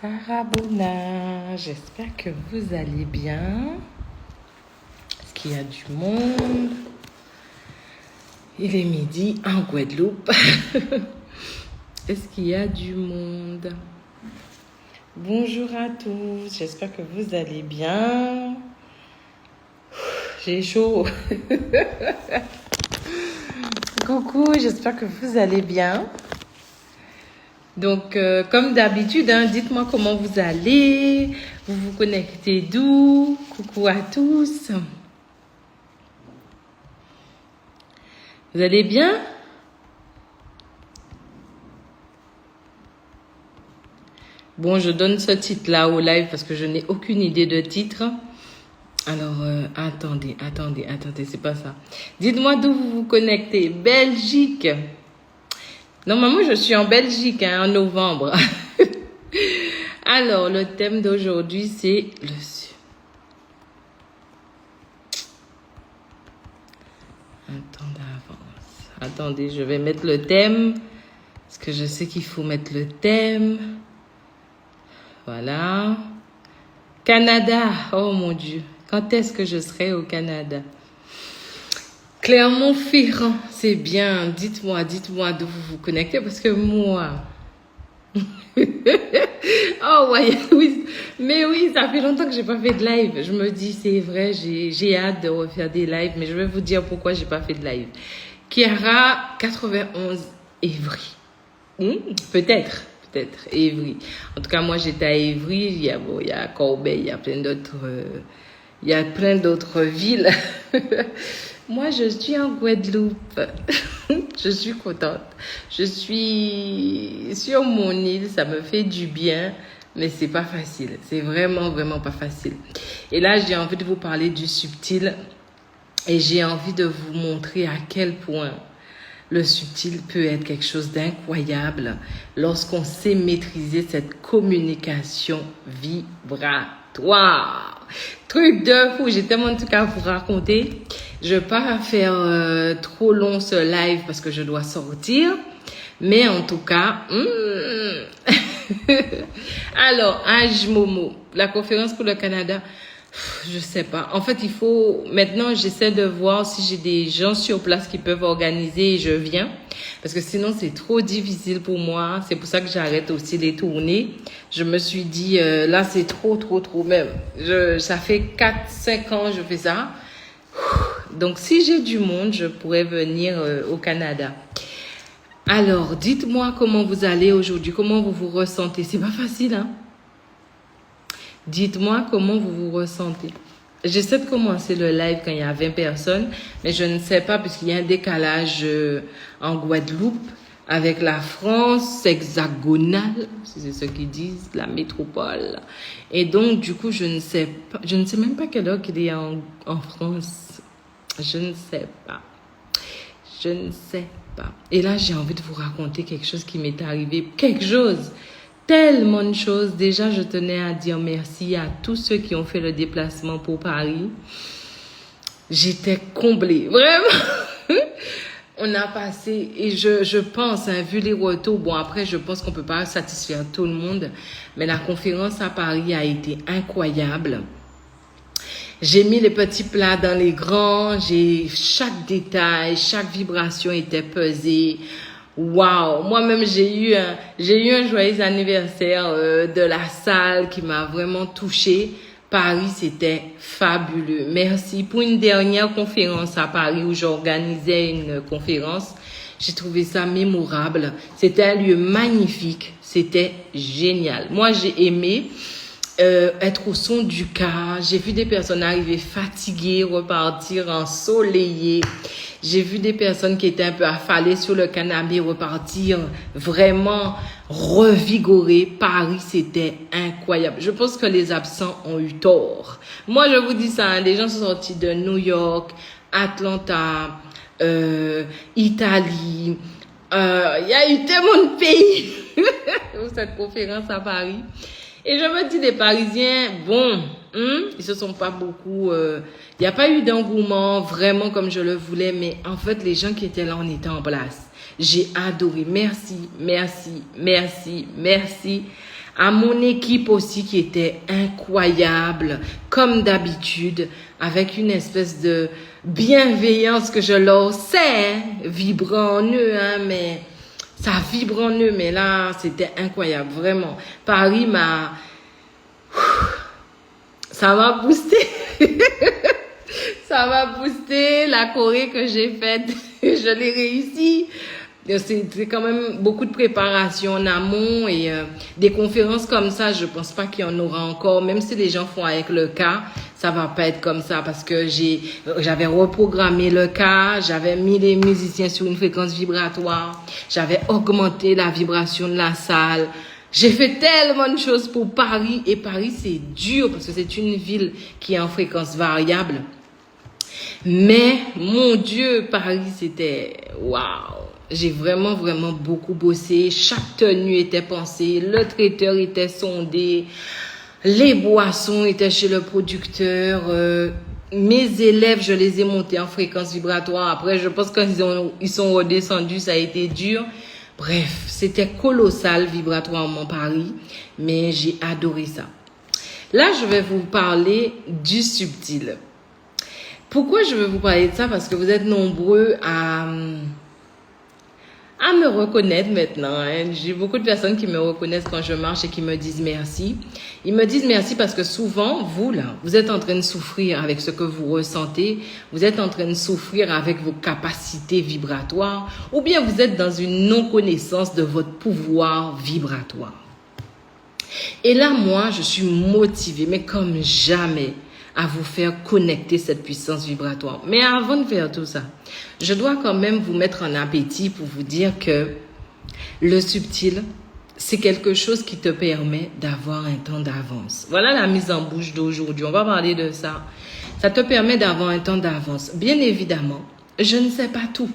Farabona, j'espère que vous allez bien. Est-ce qu'il y a du monde? Il est midi en Guadeloupe. Est-ce qu'il y a du monde? Bonjour à tous, j'espère que vous allez bien. J'ai chaud. Coucou, j'espère que vous allez bien. Donc, comme d'habitude, dites-moi comment vous allez. Vous vous connectez d'où? Coucou à tous. Vous allez bien? Bon, je donne ce titre-là au live parce que je n'ai aucune idée de titre. Alors, attendez, c'est pas ça. Dites-moi d'où vous vous connectez. Belgique. Normalement, je suis en Belgique en novembre. Alors, le thème d'aujourd'hui, c'est le... Attendez, je vais mettre le thème. Parce que je sais qu'il faut mettre le thème. Voilà. Canada. Oh mon Dieu. Quand est-ce que je serai au Canada? Clermont-Ferrand, c'est bien. Dites-moi d'où vous vous connectez parce que moi... Oh ouais, oui. Mais oui, ça fait longtemps que j'ai pas fait de live. Je me dis, c'est vrai, j'ai hâte de refaire des lives, mais je vais vous dire pourquoi j'ai pas fait de live. Chiara, 91, Évry. Peut-être, Évry. En tout cas, moi, j'étais à Évry. Il y a Corbeil, il y a plein d'autres villes. Moi, je suis en Guadeloupe. Je suis contente. Je suis sur mon île. Ça me fait du bien. Mais c'est pas facile. C'est vraiment pas facile. Et là, j'ai envie de vous parler du subtil. Et j'ai envie de vous montrer à quel point le subtil peut être quelque chose d'incroyable lorsqu'on sait maîtriser cette communication vibratoire. Truc de fou, j'ai tellement de trucs à vous raconter. Je ne vais pas faire trop long ce live parce que je dois sortir. Mais en tout cas, alors, Momo, la conférence pour le Canada, je sais pas. En fait, maintenant, j'essaie de voir si j'ai des gens sur place qui peuvent organiser et je viens. Parce que sinon, c'est trop difficile pour moi. C'est pour ça que j'arrête aussi les tournées. Je me suis dit, là, c'est trop même. Ça fait 4-5 ans que je fais ça. Donc, si j'ai du monde, je pourrais venir au Canada. Alors, dites-moi comment vous allez aujourd'hui. Comment vous vous ressentez. C'est pas facile, hein? Dites-moi comment vous vous ressentez. J'essaie de commencer le live quand il y a 20 personnes, mais je ne sais pas puisqu'il y a un décalage en Guadeloupe avec la France hexagonale, c'est ce qu'ils disent, la métropole. Et donc, du coup, je ne sais même pas quelle heure qu'il est en France. Je ne sais pas. Et là, j'ai envie de vous raconter quelque chose qui m'est arrivé. Tellement de choses. Déjà, je tenais à dire merci à tous ceux qui ont fait le déplacement pour Paris. J'étais comblée. Vraiment. On a passé, et je pense, vu les retours, bon après, je pense qu'on peut pas satisfaire tout le monde, mais la conférence à Paris a été incroyable. J'ai mis les petits plats dans les grands, chaque détail, chaque vibration était pesée. Waouh, moi-même j'ai eu un joyeux anniversaire de la salle qui m'a vraiment touchée. Paris, c'était fabuleux. Merci pour une dernière conférence à Paris où j'organisais une conférence. J'ai trouvé ça mémorable. C'était un lieu magnifique. C'était génial. Moi, j'ai aimé être au son du cas. J'ai vu des personnes arriver fatiguées, repartir ensoleillées. J'ai vu des personnes qui étaient un peu affalées sur le canapé repartir vraiment revigorées. Paris, c'était incroyable. Je pense que les absents ont eu tort. Moi, je vous dis ça, les gens sont sortis de New York, Atlanta, Italie. Il y a eu tellement de pays pour cette conférence à Paris. Et je me dis, les Parisiens, bon, ils se sont pas beaucoup... Il n'y a pas eu d'engouement vraiment comme je le voulais, mais en fait, les gens qui étaient là, on était en place. J'ai adoré. Merci à mon équipe aussi qui était incroyable, comme d'habitude, avec une espèce de bienveillance que je leur sais, hein, vibrant en eux, hein, mais ça vibre en eux, mais là, c'était incroyable, vraiment. Paris ça m'a boosté. Ça m'a boosté. La Corée que j'ai faite, je l'ai réussi. C'est quand même beaucoup de préparation en amont et des conférences comme ça, je pense pas qu'il y en aura encore. Même si les gens font avec le cas, ça va pas être comme ça parce que j'avais reprogrammé le cas, j'avais mis les musiciens sur une fréquence vibratoire, j'avais augmenté la vibration de la salle. J'ai fait tellement de choses pour Paris et Paris c'est dur parce que c'est une ville qui est en fréquence variable. Mais mon Dieu, Paris c'était waouh. J'ai vraiment beaucoup bossé. Chaque tenue était pensée, le traiteur était sondé, les boissons étaient chez le producteur. Mes élèves, je les ai montés en fréquence vibratoire. Après, je pense qu'ils sont redescendus, ça a été dur. Bref, c'était colossal vibratoirement Paris, mais j'ai adoré ça. Là, je vais vous parler du subtil. Pourquoi je veux vous parler de ça? Parce que vous êtes nombreux à me reconnaître maintenant. Hein. J'ai beaucoup de personnes qui me reconnaissent quand je marche et qui me disent merci. Ils me disent merci parce que souvent, vous là, vous êtes en train de souffrir avec ce que vous ressentez. Vous êtes en train de souffrir avec vos capacités vibratoires ou bien vous êtes dans une non-connaissance de votre pouvoir vibratoire. Et là, moi, je suis motivée, mais comme jamais, à vous faire connecter cette puissance vibratoire. Mais avant de faire tout ça, je dois quand même vous mettre en appétit pour vous dire que le subtil, c'est quelque chose qui te permet d'avoir un temps d'avance. Voilà la mise en bouche d'aujourd'hui. On va parler de ça. Ça te permet d'avoir un temps d'avance. Bien évidemment, je ne sais pas tout.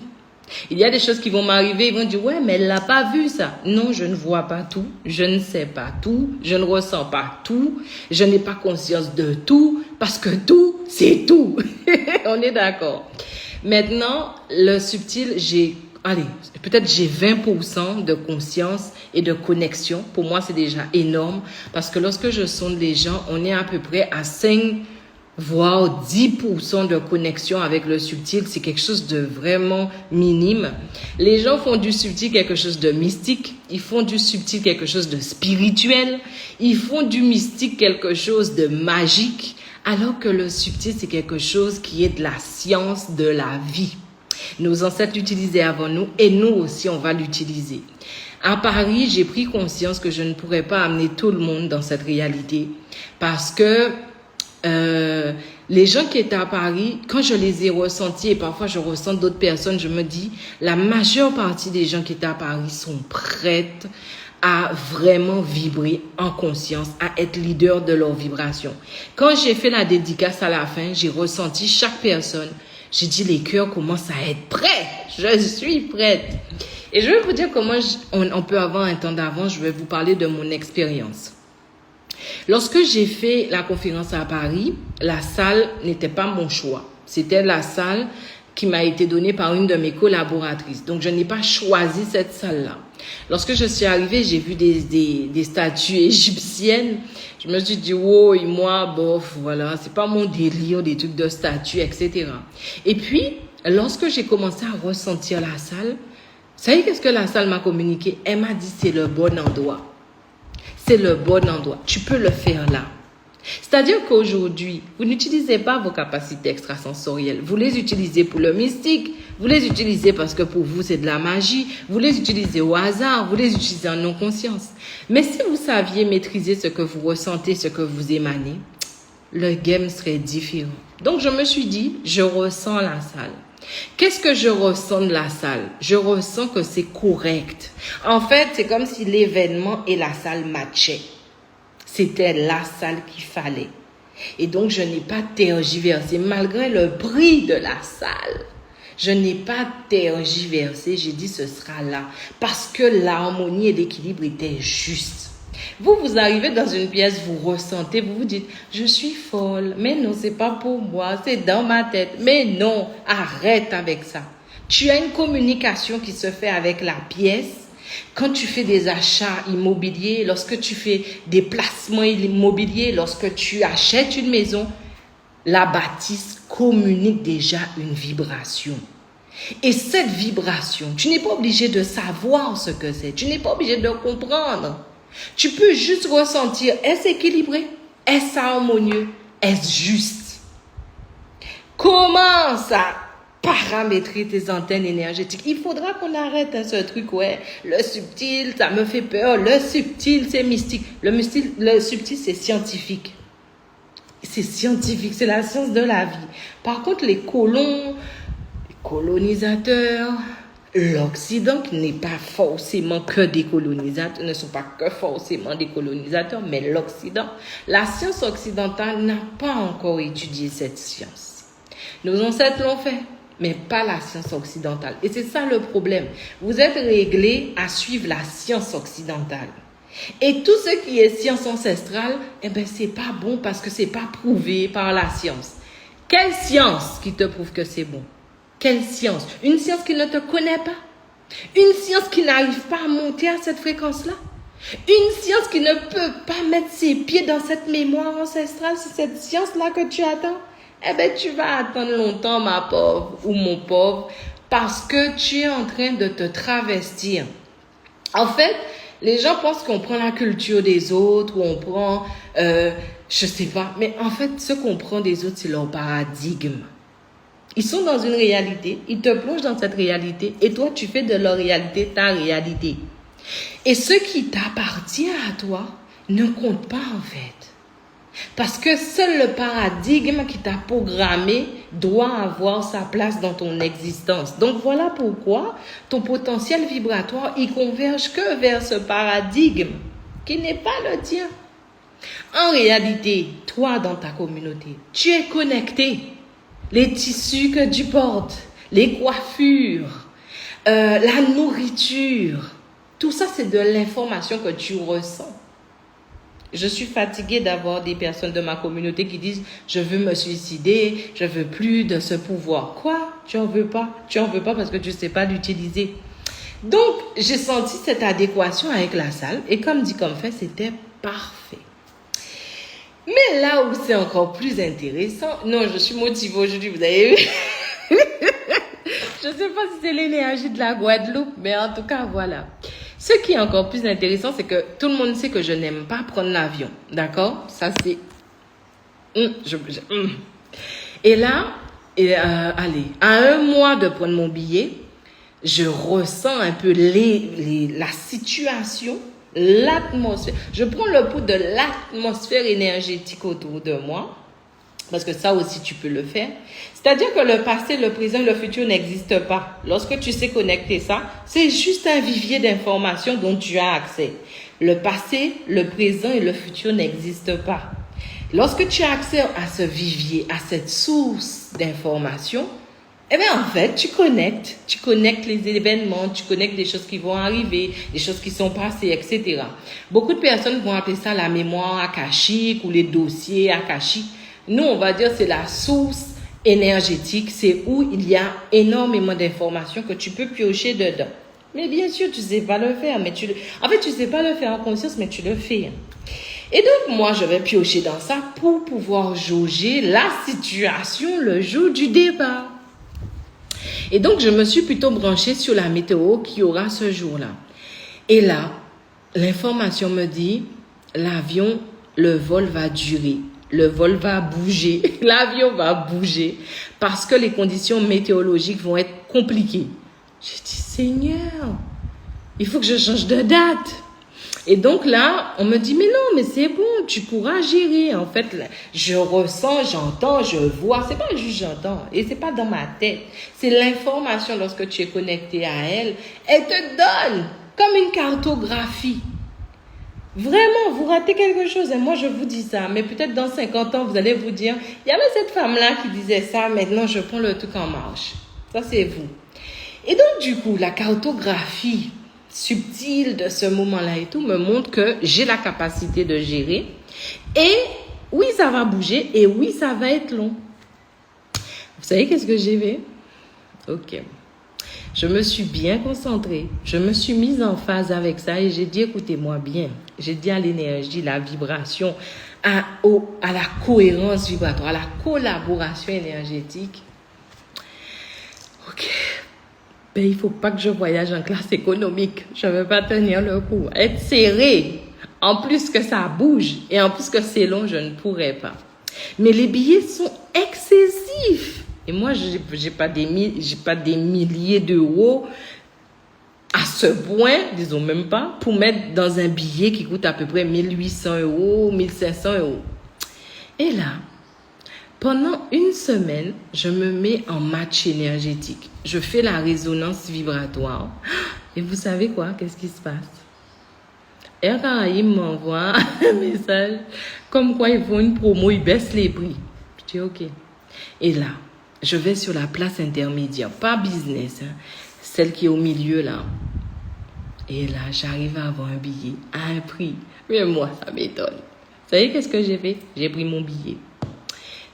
Il y a des choses qui vont m'arriver, ils vont dire, ouais, mais elle l'a pas vu ça. Non, je ne vois pas tout, je ne sais pas tout, je ne ressens pas tout, je n'ai pas conscience de tout, parce que tout, c'est tout. On est d'accord. Maintenant, le subtil, peut-être j'ai 20% de conscience et de connexion. Pour moi, c'est déjà énorme, parce que lorsque je sonde les gens, on est à peu près à 5, voire 10% de connexion avec le subtil. C'est quelque chose de vraiment minime. Les gens font du subtil quelque chose de mystique. Ils font du subtil quelque chose de spirituel. Ils font du mystique quelque chose de magique. Alors que le subtil, c'est quelque chose qui est de la science de la vie. Nos ancêtres l'utilisaient avant nous et nous aussi, on va l'utiliser. À Paris, j'ai pris conscience que je ne pourrais pas amener tout le monde dans cette réalité parce que les gens qui étaient à Paris, quand je les ai ressentis et parfois je ressens d'autres personnes, je me dis, la majeure partie des gens qui étaient à Paris sont prêtes à vraiment vibrer en conscience, à être leader de leur vibration. Quand j'ai fait la dédicace à la fin, j'ai ressenti chaque personne. J'ai dit, les cœurs commencent à être prêts. Je suis prête. Et je vais vous dire comment on peut avoir un temps d'avance. Je vais vous parler de mon expérience. Lorsque j'ai fait la conférence à Paris, la salle n'était pas mon choix. C'était la salle qui m'a été donnée par une de mes collaboratrices. Donc, je n'ai pas choisi cette salle-là. Lorsque je suis arrivée, j'ai vu des statues égyptiennes. Je me suis dit, wow, et moi, bof, voilà, c'est pas mon délire, des trucs de statues, etc. Et puis, lorsque j'ai commencé à ressentir la salle, vous savez qu'est-ce que la salle m'a communiqué? Elle m'a dit, c'est le bon endroit. C'est le bon endroit. Tu peux le faire là. C'est-à-dire qu'aujourd'hui, vous n'utilisez pas vos capacités extrasensorielles. Vous les utilisez pour le mystique. Vous les utilisez parce que pour vous, c'est de la magie. Vous les utilisez au hasard. Vous les utilisez en non-conscience. Mais si vous saviez maîtriser ce que vous ressentez, ce que vous émanez, le game serait différent. Donc, je me suis dit, je ressens la salle. Qu'est-ce que je ressens de la salle? Je ressens que c'est correct. En fait, c'est comme si l'événement et la salle matchaient. C'était la salle qu'il fallait. Et donc, je n'ai pas tergiversé. Malgré le bruit de la salle, je n'ai pas tergiversé. J'ai dit, ce sera là. Parce que l'harmonie et l'équilibre étaient justes. Vous arrivez dans une pièce, vous ressentez, vous vous dites, je suis folle. Mais non, c'est pas pour moi, c'est dans ma tête. Mais non, arrête avec ça. Tu as une communication qui se fait avec la pièce. Quand tu fais des achats immobiliers, lorsque tu fais des placements immobiliers, lorsque tu achètes une maison, la bâtisse communique déjà une vibration. Et cette vibration, tu n'es pas obligé de savoir ce que c'est. Tu n'es pas obligé de comprendre. Tu peux juste ressentir, est-ce équilibré? Est-ce harmonieux? Est-ce juste? Commence à paramétrer tes antennes énergétiques. Il faudra qu'on arrête ce truc, ouais. Le subtil, ça me fait peur. Le subtil, c'est mystique. Le subtil, c'est scientifique. C'est scientifique, c'est la science de la vie. Par contre, les colons, les colonisateurs, l'Occident, qui n'est pas forcément que des colonisateurs, ne sont pas que forcément des colonisateurs, mais l'Occident, la science occidentale n'a pas encore étudié cette science. Nos ancêtres l'ont fait, mais pas la science occidentale. Et c'est ça le problème. Vous êtes réglés à suivre la science occidentale. Et tout ce qui est science ancestrale, eh ben, c'est pas bon parce que c'est pas prouvé par la science. Quelle science qui te prouve que c'est bon? Quelle science? Une science qui ne te connaît pas? Une science qui n'arrive pas à monter à cette fréquence-là? Une science qui ne peut pas mettre ses pieds dans cette mémoire ancestrale? C'est cette science-là que tu attends? Eh ben, tu vas attendre longtemps, ma pauvre ou mon pauvre, parce que tu es en train de te travestir. En fait, les gens pensent qu'on prend la culture des autres ou on prend, je sais pas. Mais en fait, ce qu'on prend des autres, c'est leur paradigme. Ils sont dans une réalité, ils te plongent dans cette réalité et toi, tu fais de leur réalité ta réalité. Et ce qui t'appartient à toi ne compte pas en fait. Parce que seul le paradigme qui t'a programmé doit avoir sa place dans ton existence. Donc voilà pourquoi ton potentiel vibratoire, il converge que vers ce paradigme qui n'est pas le tien. En réalité, toi dans ta communauté, tu es connecté. Les tissus que tu portes, les coiffures, la nourriture, tout ça c'est de l'information que tu ressens. Je suis fatiguée d'avoir des personnes de ma communauté qui disent « Je veux me suicider, je veux plus de ce pouvoir. » Quoi? Tu en veux pas? Tu en veux pas parce que tu sais pas l'utiliser. Donc, j'ai senti cette adéquation avec la salle et comme dit comme fait, c'était parfait. Mais là où c'est encore plus intéressant, non, je suis motivée aujourd'hui, vous avez vu? Je ne sais pas si c'est l'énergie de la Guadeloupe, mais en tout cas, voilà. Ce qui est encore plus intéressant, c'est que tout le monde sait que je n'aime pas prendre l'avion. D'accord? Ça, c'est... Et là, allez, à 1 mois de prendre mon billet, je ressens un peu la situation, l'atmosphère. Je prends le pouls de l'atmosphère énergétique autour de moi. Parce que ça aussi, tu peux le faire. C'est-à-dire que le passé, le présent, le futur n'existent pas. Lorsque tu sais connecter ça, c'est juste un vivier d'informations dont tu as accès. Le passé, le présent et le futur n'existent pas. Lorsque tu as accès à ce vivier, à cette source d'informations, eh bien, en fait, tu connectes les événements, tu connectes des choses qui vont arriver, des choses qui sont passées, etc. Beaucoup de personnes vont appeler ça la mémoire akashique ou les dossiers akashiques. Nous, on va dire c'est la source énergétique, c'est où il y a énormément d'informations que tu peux piocher dedans. Mais bien sûr, tu sais pas le faire, mais tu sais pas le faire en conscience, mais tu le fais. Et donc, moi, je vais piocher dans ça pour pouvoir jauger la situation le jour du départ. Et donc, je me suis plutôt branchée sur la météo qu'il y aura ce jour-là. Et là, l'information me dit, le vol va durer. Le vol va bouger, l'avion va bouger parce que les conditions météorologiques vont être compliquées. J'ai dit, Seigneur, il faut que je change de date. Et donc là, on me dit, mais non, mais c'est bon, tu pourras gérer. En fait, je ressens, j'entends, je vois. C'est pas juste j'entends et c'est pas dans ma tête. C'est l'information lorsque tu es connecté à elle. Elle te donne comme une cartographie. Vraiment, vous ratez quelque chose. Et moi, je vous dis ça. Mais peut-être dans 50 ans, vous allez vous dire, il y avait cette femme-là qui disait ça. Maintenant, je prends le truc en marche. Ça, c'est vous. Et donc, du coup, la cartographie subtile de ce moment-là et tout me montre que j'ai la capacité de gérer. Et oui, ça va bouger. Et oui, ça va être long. Vous savez qu'est-ce que j'ai fait? Ok. je me suis bien concentrée. Je me suis mise en phase avec ça et j'ai dit, écoutez-moi bien. J'ai dit à l'énergie, la vibration, à la cohérence vibratoire, à la collaboration énergétique. Ok. Ben, il ne faut pas que je voyage en classe économique. Je ne veux pas tenir le coup. Être serré. En plus que ça bouge et en plus que c'est long, je ne pourrais pas. Mais les billets sont excessifs. Et moi, j'ai pas des milliers d'euros à ce point, disons même pas, pour mettre dans un billet qui coûte à peu près 1800 euros, 1500 euros. Et là, pendant une semaine, je me mets en match énergétique. Je fais la résonance vibratoire. Et vous savez quoi? Qu'est-ce qui se passe? Air Caraïbes m'envoie un message comme quoi ils font une promo, ils baissent les prix. Je dis ok. Et là, je vais sur la place intermédiaire, pas business, hein, celle qui est au milieu là. Et là, j'arrive à avoir un billet à un prix. Mais moi, ça m'étonne. Vous savez qu'est-ce que j'ai fait? J'ai pris mon billet.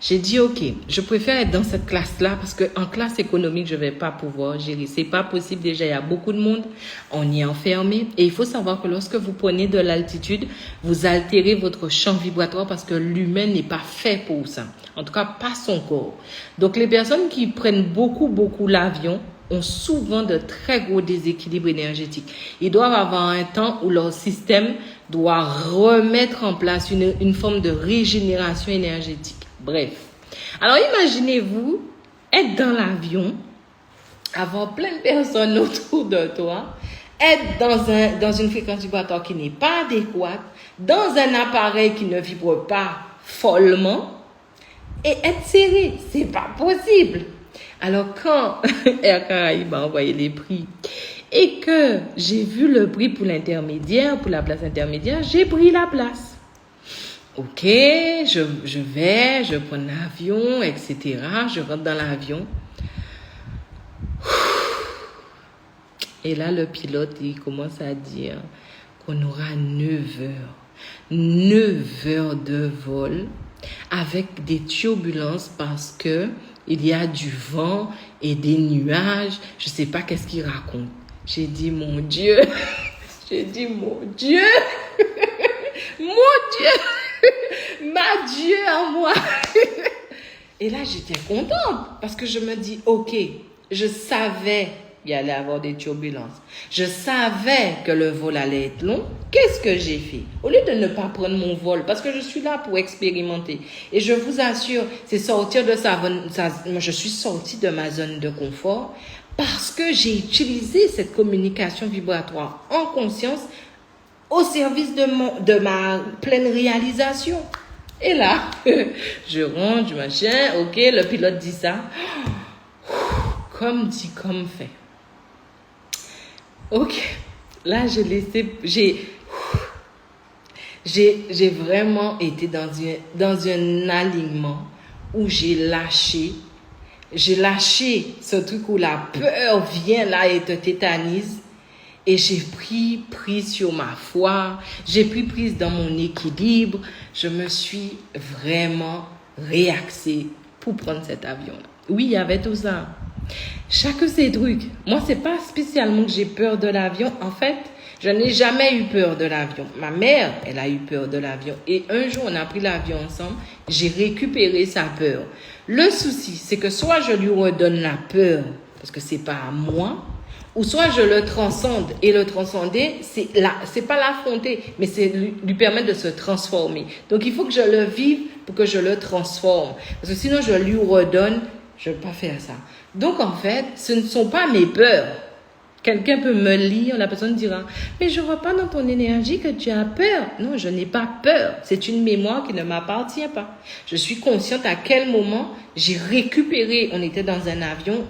J'ai dit, ok, je préfère être dans cette classe-là parce qu'en classe économique, je ne vais pas pouvoir gérer. Ce n'est pas possible. Déjà, il y a beaucoup de monde. On y est enfermé. Et il faut savoir que lorsque vous prenez de l'altitude, vous altérez votre champ vibratoire parce que l'humain n'est pas fait pour ça. En tout cas, pas son corps. Donc, les personnes qui prennent beaucoup l'avion ont souvent de très gros déséquilibres énergétiques. Ils doivent avoir un temps où leur système doit remettre en place une forme de régénération énergétique. Bref. Alors, imaginez-vous être dans l'avion, avoir plein de personnes autour de toi, être dans une fréquence vibratoire qui n'est pas adéquate, dans un appareil qui ne vibre pas follement et être serré. C'est pas possible. Alors, quand Air Caraïbes m'a envoyé les prix et que j'ai vu le prix pour l'intermédiaire, pour la place intermédiaire, j'ai pris la place. Ok, je prends l'avion, etc. Je rentre dans l'avion. Et là, le pilote, il commence à dire qu'on aura 9 heures. 9 heures de vol avec des turbulences parce que il y a du vent et des nuages. Je ne sais pas qu'est-ce qu'il raconte. J'ai dit, mon Dieu. J'ai dit, mon Dieu. Mon Dieu. Ma Dieu à moi. Et là, j'étais contente parce que je me dis, ok, je savais qu'il allait y avoir des turbulences. Je savais que le vol allait être long. Qu'est-ce que j'ai fait? Au lieu de ne pas prendre mon vol, parce que je suis là pour expérimenter. Et je vous assure, c'est sortir de je suis sortie de ma zone de confort parce que j'ai utilisé cette communication vibratoire en conscience au service de ma pleine réalisation. Et là, je rentre, machin, ok, le pilote dit ça. Comme dit, comme fait. Ok, là, j'ai vraiment été dans un alignement où j'ai lâché ce truc où la peur vient là et te tétanise. Et j'ai pris prise sur ma foi, j'ai pris prise dans mon équilibre. Je me suis vraiment réaxée pour prendre cet avion-là. Oui, il y avait tout ça. Chaque de ces trucs. Moi, c'est pas spécialement que j'ai peur de l'avion. En fait, je n'ai jamais eu peur de l'avion. Ma mère, elle a eu peur de l'avion. Et un jour, on a pris l'avion ensemble. J'ai récupéré sa peur. Le souci, c'est que soit je lui redonne la peur, parce que c'est pas à moi, ou soit je le transcende. Et le transcender, c'est pas l'affronter, mais c'est lui permettre de se transformer. Donc, il faut que je le vive pour que je le transforme. Parce que sinon, je lui redonne, je ne vais pas faire ça. Donc, en fait, ce ne sont pas mes peurs. Quelqu'un peut me lire, la personne dira, mais je ne vois pas dans ton énergie que tu as peur. Non, je n'ai pas peur. C'est une mémoire qui ne m'appartient pas. Je suis consciente à quel moment j'ai récupéré, on était dans un avion,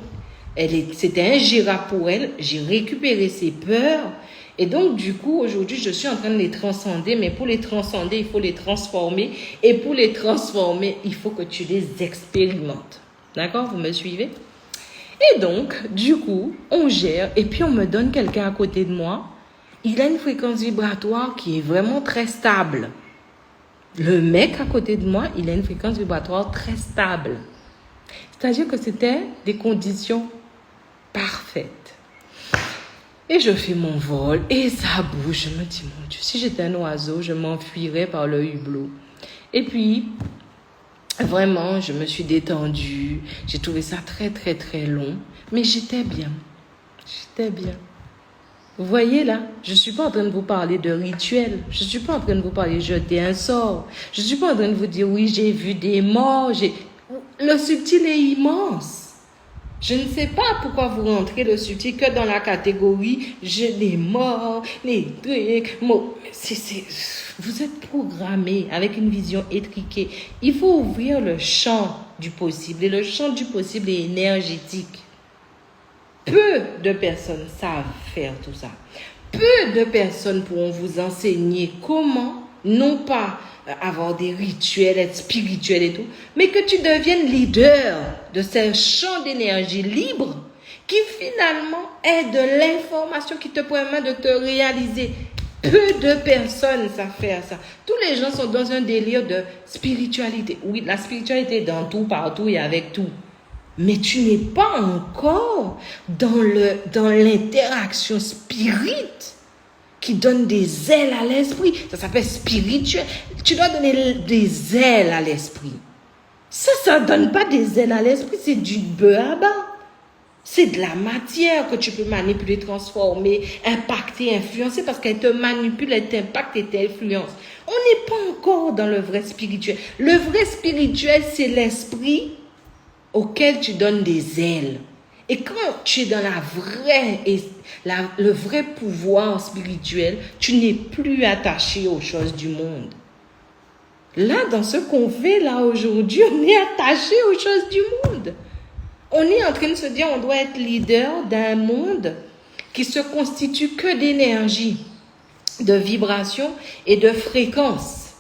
c'était ingérable pour elle, j'ai récupéré ses peurs. Et donc, du coup, aujourd'hui, je suis en train de les transcender, mais pour les transcender, il faut les transformer. Et pour les transformer, il faut que tu les expérimentes. D'accord? Vous me suivez? Et donc, du coup, on gère et puis on me donne quelqu'un à côté de moi. Il a une fréquence vibratoire qui est vraiment très stable. Le mec à côté de moi, il a une fréquence vibratoire très stable. C'est-à-dire que c'était des conditions parfaites. Et je fais mon vol et ça bouge. Je me dis, mon Dieu, si j'étais un oiseau, je m'enfuirais par le hublot. Et puis, vraiment, je me suis détendue. J'ai trouvé ça très, très, très long. Mais j'étais bien. J'étais bien. Vous voyez là, je ne suis pas en train de vous parler de rituel. Je ne suis pas en train de vous parler de jeter un sort. Je ne suis pas en train de vous dire, oui, j'ai vu des morts. Le subtil est immense. Je ne sais pas pourquoi vous rentrez le subtil que dans la catégorie j'ai des morts, les trucs. Vous êtes programmé avec une vision étriquée. Il faut ouvrir le champ du possible. Et le champ du possible est énergétique. Peu de personnes savent faire tout ça. Peu de personnes pourront vous enseigner comment, non pas avoir des rituels, être spirituel et tout, mais que tu deviennes leader de ce champ d'énergie libre qui finalement est de l'information qui te permet de te réaliser. Peu de personnes savent faire ça. Tous les gens sont dans un délire de spiritualité. Oui, la spiritualité est dans tout, partout et avec tout. Mais tu n'es pas encore dans l'interaction spirite qui donne des ailes à l'esprit. Ça s'appelle spirituel. Tu dois donner des ailes à l'esprit. Ça ne donne pas des ailes à l'esprit, c'est du beurre. C'est de la matière que tu peux manipuler, transformer, impacter, influencer parce qu'elle te manipule, elle t'impacte et t'influence. On n'est pas encore dans le vrai spirituel. Le vrai spirituel, c'est l'esprit auquel tu donnes des ailes. Et quand tu es dans le vrai pouvoir spirituel, tu n'es plus attaché aux choses du monde. Là, dans ce qu'on fait là aujourd'hui, on est attaché aux choses du monde. On est en train de se dire on doit être leader d'un monde qui se constitue que d'énergie, de vibration et de fréquence.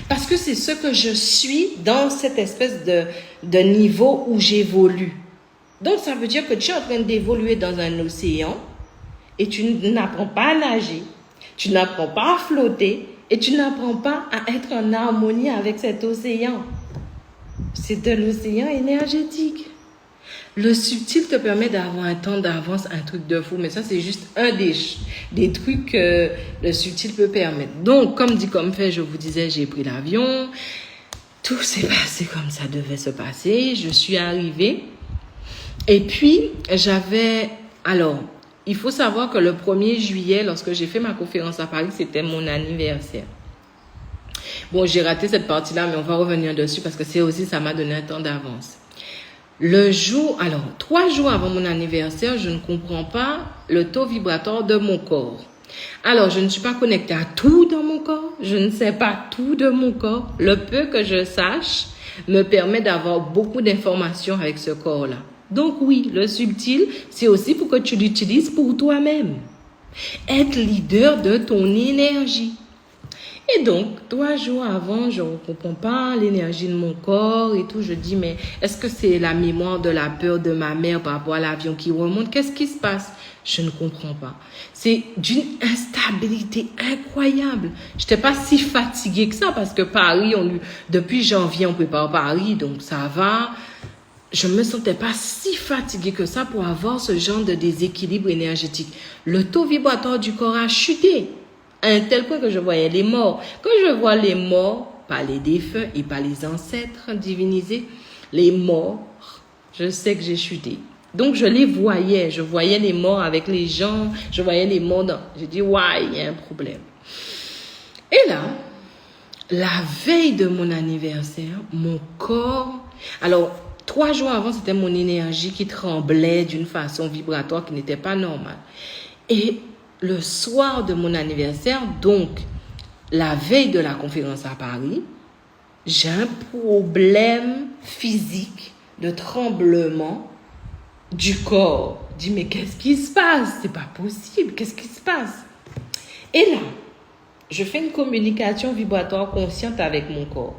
Parce que c'est ce que je suis dans cette espèce de niveau où j'évolue. Donc, ça veut dire que tu es en train d'évoluer dans un océan et tu n'apprends pas à nager, tu n'apprends pas à flotter et tu n'apprends pas à être en harmonie avec cet océan. C'est de l'océan énergétique. Le subtil te permet d'avoir un temps d'avance, un truc de fou. Mais ça, c'est juste un des trucs que le subtil peut permettre. Donc, comme dit, comme fait, je vous disais, j'ai pris l'avion. Tout s'est passé comme ça devait se passer. Je suis arrivée. Et puis, alors, il faut savoir que le 1er juillet, lorsque j'ai fait ma conférence à Paris, c'était mon anniversaire. Bon, j'ai raté cette partie-là, mais on va revenir dessus parce que ça m'a donné un temps d'avance. 3 jours avant mon anniversaire, je ne comprends pas le taux vibratoire de mon corps. Alors, je ne suis pas connectée à tout dans mon corps. Je ne sais pas tout de mon corps. Le peu que je sache me permet d'avoir beaucoup d'informations avec ce corps-là. Donc oui, le subtil, c'est aussi pour que tu l'utilises pour toi-même. Être leader de ton énergie. Et donc, 3 jours avant, je ne comprends pas l'énergie de mon corps et tout. Je dis, mais est-ce que c'est la mémoire de la peur de ma mère par rapport à l'avion qui remonte? Qu'est-ce qui se passe? Je ne comprends pas. C'est d'une instabilité incroyable. Je n'étais pas si fatiguée que ça parce que Paris, depuis janvier, on prépare Paris, donc ça va. Je ne me sentais pas si fatiguée que ça pour avoir ce genre de déséquilibre énergétique. Le taux vibratoire du corps a chuté. À un tel point que je voyais les morts. Quand je vois les morts, pas les défunts et pas les ancêtres divinisés, les morts, je sais que j'ai chuté. Donc je les voyais, je voyais les morts avec les gens, je voyais les morts dans... J'ai dit, ouais, il y a un problème. Et là, la veille de mon anniversaire, mon corps... Alors, 3 jours avant, c'était mon énergie qui tremblait d'une façon vibratoire qui n'était pas normale. Et le soir de mon anniversaire, donc la veille de la conférence à Paris, j'ai un problème physique de tremblement du corps. Je dis, mais qu'est-ce qui se passe? C'est pas possible, qu'est-ce qui se passe? Et là, je fais une communication vibratoire consciente avec mon corps.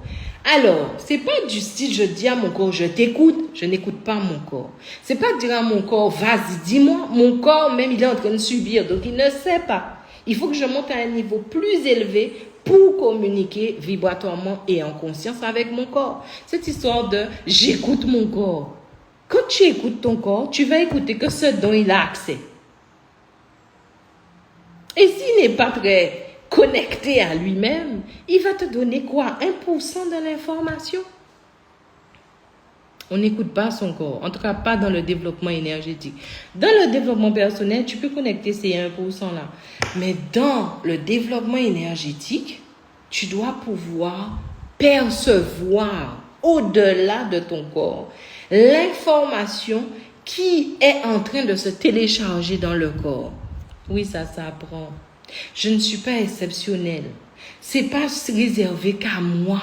Alors, c'est pas du style, je dis à mon corps, je t'écoute, je n'écoute pas mon corps. C'est pas dire à mon corps, vas-y, dis-moi. Mon corps, même, il est en train de subir, donc il ne sait pas. Il faut que je monte à un niveau plus élevé pour communiquer vibratoirement et en conscience avec mon corps. Cette histoire de j'écoute mon corps. Quand tu écoutes ton corps, tu vas écouter que ce dont il a accès. Et s'il n'est pas très connecté à lui-même, il va te donner quoi? 1% de l'information. On n'écoute pas son corps, en tout cas pas dans le développement énergétique. Dans le développement personnel, tu peux connecter ces 1%-là. Mais dans le développement énergétique, tu dois pouvoir percevoir au-delà de ton corps l'information qui est en train de se télécharger dans le corps. Oui, ça s'apprend. Je ne suis pas exceptionnelle. C'est pas réservé qu'à moi.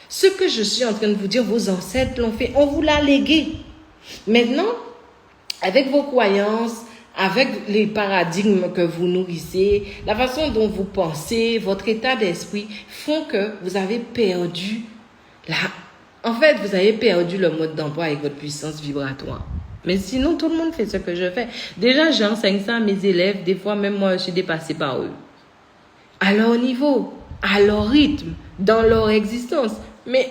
Ce que je suis en train de vous dire, vos ancêtres l'ont fait. On vous l'a légué. Maintenant, avec vos croyances, avec les paradigmes que vous nourrissez, la façon dont vous pensez, votre état d'esprit font que vous avez perdu vous avez perdu le mode d'emploi avec votre puissance vibratoire. Mais sinon, tout le monde fait ce que je fais. Déjà, j'enseigne ça à mes élèves. Des fois, même moi, je suis dépassée par eux. À leur niveau, à leur rythme, dans leur existence. Mais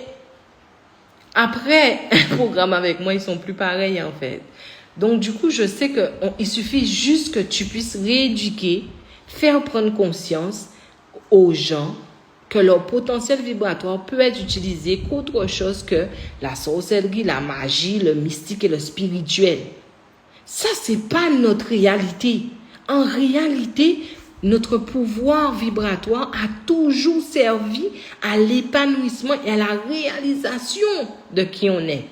après un programme avec moi, ils sont plus pareils en fait. Donc du coup, je sais qu'il suffit juste que tu puisses rééduquer, faire prendre conscience aux gens que leur potentiel vibratoire peut être utilisé qu'autre chose que la sorcellerie, la magie, le mystique et le spirituel. Ça, c'est pas notre réalité. En réalité, notre pouvoir vibratoire a toujours servi à l'épanouissement et à la réalisation de qui on est.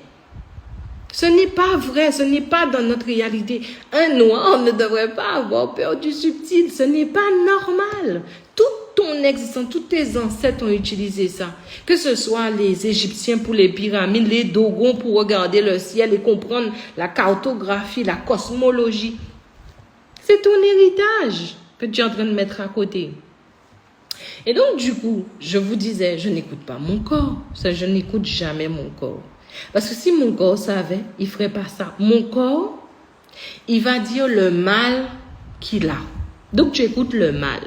Ce n'est pas vrai, ce n'est pas dans notre réalité. Un noir ne devrait pas avoir peur du subtil, ce n'est pas normal. Toute ton existence, tous tes ancêtres ont utilisé ça. Que ce soit les Égyptiens pour les pyramides, les Dogons pour regarder le ciel et comprendre la cartographie, la cosmologie. C'est ton héritage que tu es en train de mettre à côté. Et donc, du coup, je vous disais, je n'écoute pas mon corps. Je n'écoute jamais mon corps. Parce que si mon corps savait, il ne ferait pas ça. Mon corps, il va dire le mal qu'il a. Donc, tu écoutes le mal.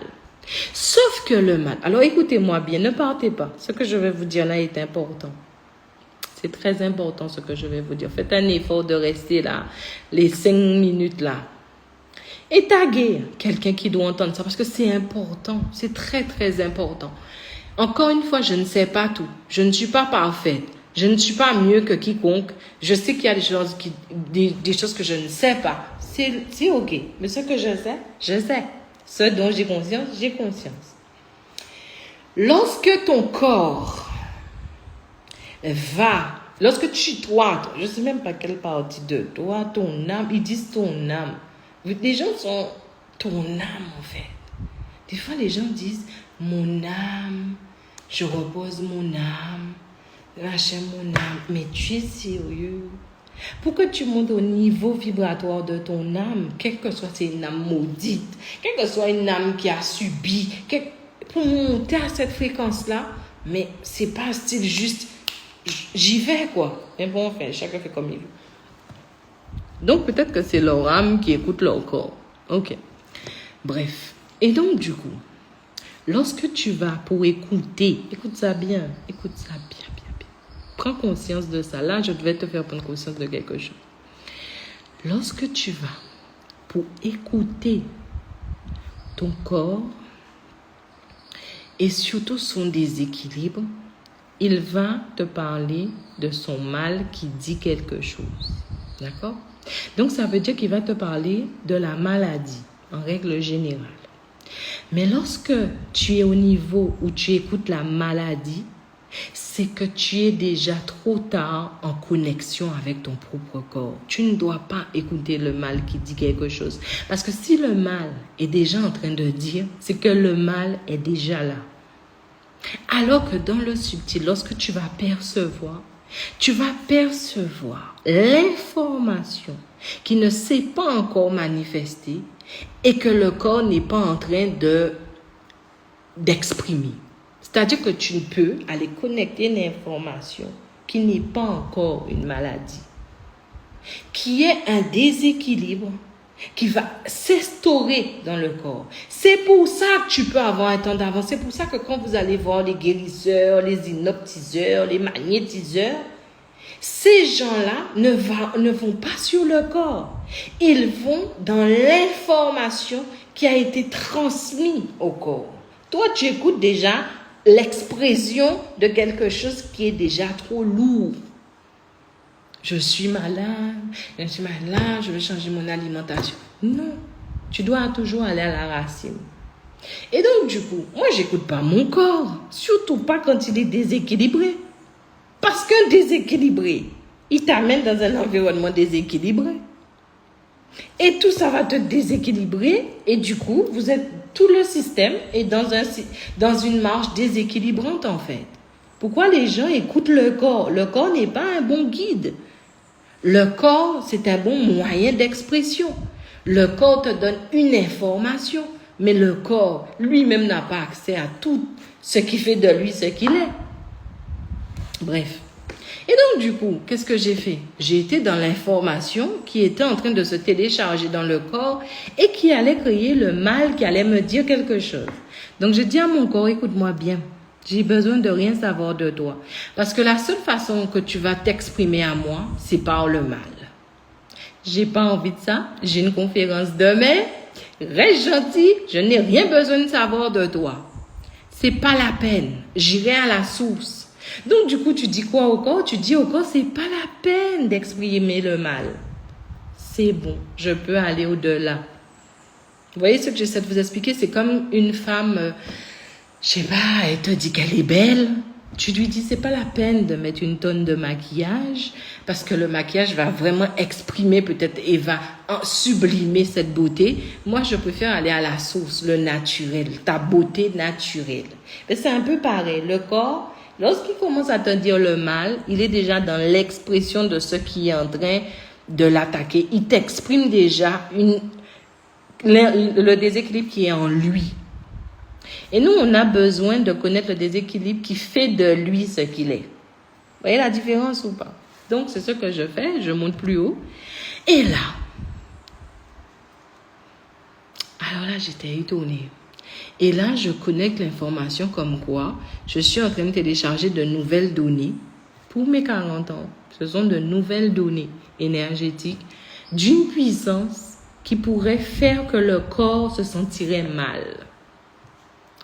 Sauf que le mal... Alors, écoutez-moi bien, ne partez pas. Ce que je vais vous dire là est important. C'est très important ce que je vais vous dire. Faites un effort de rester là, les 5 minutes là. Et taguer quelqu'un qui doit entendre ça parce que c'est important, c'est très très important. Encore une fois, je ne sais pas tout, je ne suis pas parfaite, je ne suis pas mieux que quiconque, je sais qu'il y a des choses que je ne sais pas, c'est ok, mais ce que je sais, ce dont j'ai conscience. Lorsque ton corps lorsque toi, je ne sais même pas quelle partie de toi, ton âme, ils disent ton âme. Les gens sont ton âme en fait. Des fois les gens disent mon âme, je repose mon âme, lâche mon âme. Mais tu es sérieux? Pour que tu montes au niveau vibratoire de ton âme, quelle que soit, c'est une âme maudite, quelle que soit une âme qui a subi, pour monter à cette fréquence-là, mais c'est pas style juste, j'y vais quoi. Mais bon, enfin, chacun fait comme il veut. Donc, peut-être que c'est leur âme qui écoute leur corps. Ok. Bref. Et donc, du coup, lorsque tu vas pour écouter, écoute ça bien, bien. Prends conscience de ça. Là, je devais te faire prendre conscience de quelque chose. Lorsque tu vas pour écouter ton corps et surtout son déséquilibre, il va te parler de son mal qui dit quelque chose. D'accord? Donc, ça veut dire qu'il va te parler de la maladie, en règle générale. Mais lorsque tu es au niveau où tu écoutes la maladie, c'est que tu es déjà trop tard en connexion avec ton propre corps. Tu ne dois pas écouter le mal qui dit quelque chose. Parce que si le mal est déjà en train de dire, c'est que le mal est déjà là. Alors que dans le subtil, lorsque tu vas percevoir l'information qui ne s'est pas encore manifestée et que le corps n'est pas en train d'exprimer. C'est-à-dire que tu peux aller connecter une information qui n'est pas encore une maladie, qui est un déséquilibre qui va s'instaurer dans le corps. C'est pour ça que tu peux avoir un temps d'avance. C'est pour ça que quand vous allez voir les guérisseurs, les hypnotiseurs, les magnétiseurs, ces gens-là ne vont pas sur le corps. Ils vont dans l'information qui a été transmis au corps. Toi, tu écoutes déjà l'expression de quelque chose qui est déjà trop lourd. Je suis malade, je veux changer mon alimentation. Non, tu dois toujours aller à la racine. Et donc, du coup, moi, j'écoute pas mon corps, surtout pas quand il est déséquilibré. Parce qu'un déséquilibré, il t'amène dans un environnement déséquilibré. Et tout ça va te déséquilibrer. Et du coup, tout le système est dans une marche déséquilibrante, en fait. Pourquoi les gens écoutent le corps? Le corps n'est pas un bon guide. Le corps, c'est un bon moyen d'expression. Le corps te donne une information. Mais le corps, lui-même, n'a pas accès à tout ce qui fait de lui ce qu'il est. Bref. Et donc, du coup, qu'est-ce que j'ai fait? J'ai été dans l'information qui était en train de se télécharger dans le corps et qui allait créer le mal, qui allait me dire quelque chose. Donc, je dis à mon corps, écoute-moi bien. J'ai besoin de rien savoir de toi. Parce que la seule façon que tu vas t'exprimer à moi, c'est par le mal. J'ai pas envie de ça. J'ai une conférence demain. Reste gentil, je n'ai rien besoin de savoir de toi. C'est pas la peine. J'irai à la source. Donc, du coup, tu dis quoi au corps? Tu dis au corps, c'est pas la peine d'exprimer le mal. C'est bon, je peux aller au-delà. Vous voyez ce que j'essaie de vous expliquer? C'est comme une femme, je sais pas, elle te dit qu'elle est belle. Tu lui dis, c'est pas la peine de mettre une tonne de maquillage parce que le maquillage va vraiment exprimer peut-être et va sublimer cette beauté. Moi, je préfère aller à la source, le naturel, ta beauté naturelle. Mais c'est un peu pareil. Le corps, lorsqu'il commence à te dire le mal, il est déjà dans l'expression de ce qui est en train de l'attaquer. Il t'exprime déjà le déséquilibre qui est en lui. Et nous, on a besoin de connaître le déséquilibre qui fait de lui ce qu'il est. Vous voyez la différence ou pas? Donc, c'est ce que je fais. Je monte plus haut. Et là, alors là, j'étais étonnée. Et là, je connecte l'information comme quoi je suis en train de télécharger de nouvelles données pour mes 40 ans. Ce sont de nouvelles données énergétiques d'une puissance qui pourrait faire que le corps se sentirait mal.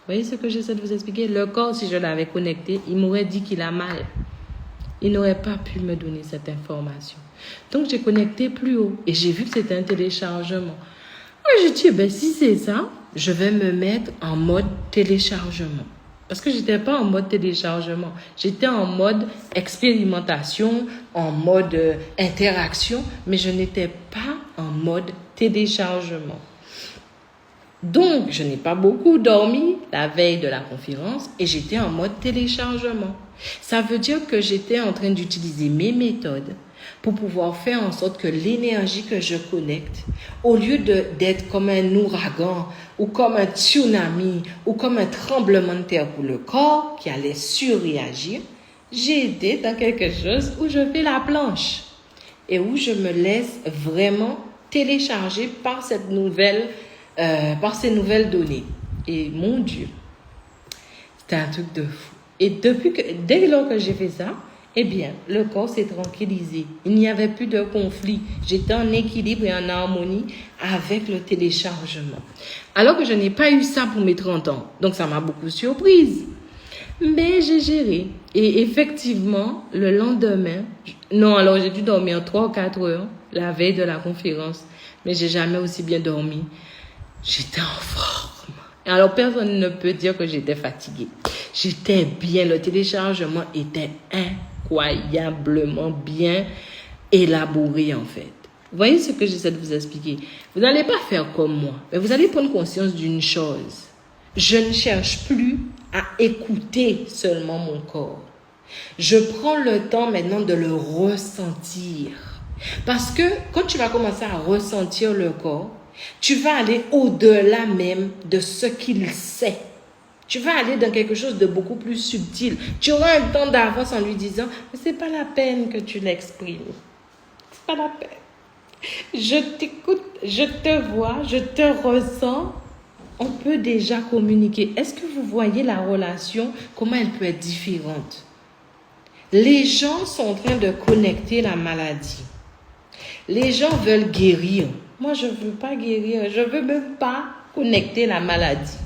Vous voyez ce que j'essaie de vous expliquer? Le corps, si je l'avais connecté, il m'aurait dit qu'il a mal. Il n'aurait pas pu me donner cette information. Donc, j'ai connecté plus haut et j'ai vu que c'était un téléchargement. Moi, j'ai dit, si c'est ça, je vais me mettre en mode téléchargement. Parce que je n'étais pas en mode téléchargement. J'étais en mode expérimentation, en mode interaction, mais je n'étais pas en mode téléchargement. Donc, je n'ai pas beaucoup dormi la veille de la conférence et j'étais en mode téléchargement. Ça veut dire que j'étais en train d'utiliser mes méthodes pour pouvoir faire en sorte que l'énergie que je connecte, au lieu d'être comme un ouragan ou comme un tsunami ou comme un tremblement de terre pour le corps qui allait surréagir, j'ai été dans quelque chose où je fais la planche et où je me laisse vraiment télécharger par ces nouvelles données. Et mon Dieu, c'était un truc de fou. Et dès lors que j'ai fait ça, eh bien, le corps s'est tranquillisé. Il n'y avait plus de conflit. J'étais en équilibre et en harmonie avec le téléchargement. Alors que je n'ai pas eu ça pour mes 30 ans. Donc, ça m'a beaucoup surprise. Mais j'ai géré. Et effectivement, le lendemain, alors j'ai dû dormir 3 ou 4 heures la veille de la conférence. Mais j'ai jamais aussi bien dormi. J'étais en forme. Alors, personne ne peut dire que j'étais fatiguée. J'étais bien. Le téléchargement était incroyablement bien élaboré, en fait. Vous voyez ce que j'essaie de vous expliquer? Vous n'allez pas faire comme moi, mais vous allez prendre conscience d'une chose. Je ne cherche plus à écouter seulement mon corps. Je prends le temps maintenant de le ressentir. Parce que quand tu vas commencer à ressentir le corps, tu vas aller au-delà même de ce qu'il sait. Tu vas aller dans quelque chose de beaucoup plus subtil. Tu auras un temps d'avance en lui disant, mais c'est pas la peine que tu l'exprimes. C'est pas la peine. Je t'écoute, je te vois, je te ressens. On peut déjà communiquer. Est-ce que vous voyez la relation, comment elle peut être différente? Les gens sont en train de connecter la maladie. Les gens veulent guérir. Moi, je ne veux pas guérir. Je ne veux même pas connecter la maladie.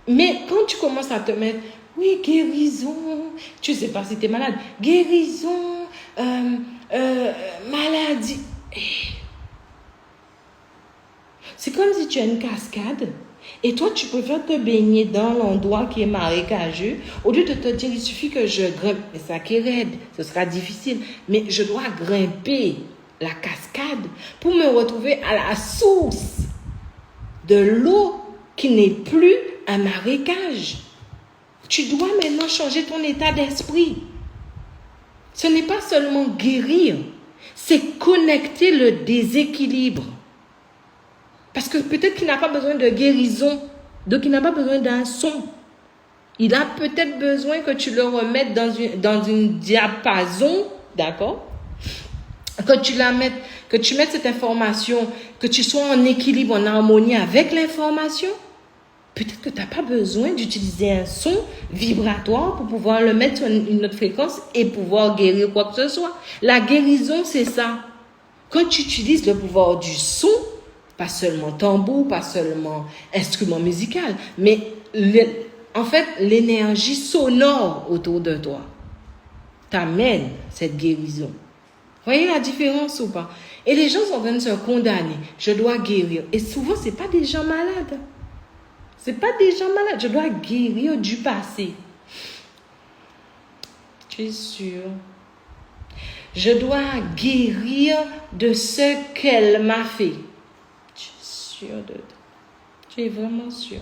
Mais quand tu commences à te mettre, oui, guérison, tu ne sais pas si tu es malade, guérison, maladie. C'est comme si tu as une cascade et toi, tu préfères te baigner dans l'endroit qui est marécageux au lieu de te dire, il suffit que je grimpe. Mais ça qui est raide, ce sera difficile. Mais je dois grimper la cascade pour me retrouver à la source de l'eau qui n'est plus un marécage. Tu dois maintenant changer ton état d'esprit. Ce n'est pas seulement guérir, c'est connecter le déséquilibre. Parce que peut-être qu'il n'a pas besoin de guérison, donc il n'a pas besoin d'un son. Il a peut-être besoin que tu le remettes dans une diapason, d'accord? Que tu mettes cette information, que tu sois en équilibre, en harmonie avec l'information. Peut-être que tu n'as pas besoin d'utiliser un son vibratoire pour pouvoir le mettre sur une autre fréquence et pouvoir guérir quoi que ce soit. La guérison, c'est ça. Quand tu utilises le pouvoir du son, pas seulement tambour, pas seulement instrument musical, mais en fait, l'énergie sonore autour de toi t'amène cette guérison. Voyez la différence ou pas? Et les gens sont en train de se condamner. Je dois guérir. Et souvent, ce n'est pas des gens malades. Ce n'est pas des gens malades. Je dois guérir du passé. Tu es sûr? Je dois guérir de ce qu'elle m'a fait. Tu es sûr de toi? Tu es vraiment sûr?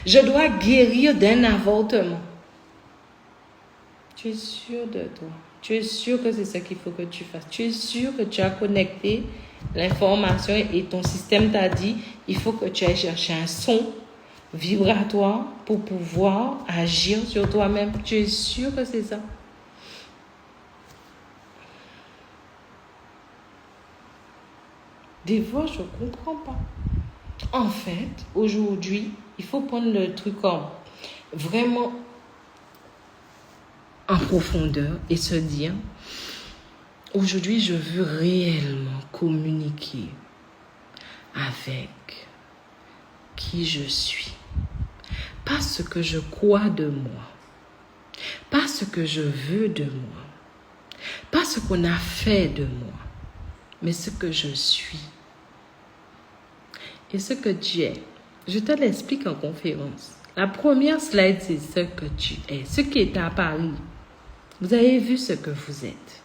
Je dois guérir d'un avortement. Tu es sûr de toi? Tu es sûr que c'est ça qu'il faut que tu fasses? Tu es sûr que tu as connecté l'information et ton système t'a dit, il faut que tu ailles chercher un son vibratoire pour pouvoir agir sur toi-même? Tu es sûr que c'est ça? Des fois, je ne comprends pas. En fait, aujourd'hui, il faut prendre le truc vraiment en profondeur et se dire, aujourd'hui, je veux réellement communiquer avec qui je suis. Pas ce que je crois de moi. Pas ce que je veux de moi. Pas ce qu'on a fait de moi. Mais ce que je suis. Et ce que tu es. Je te l'explique en conférence. La première slide, c'est ce que tu es. Ce qui est à Paris. Vous avez vu ce que vous êtes.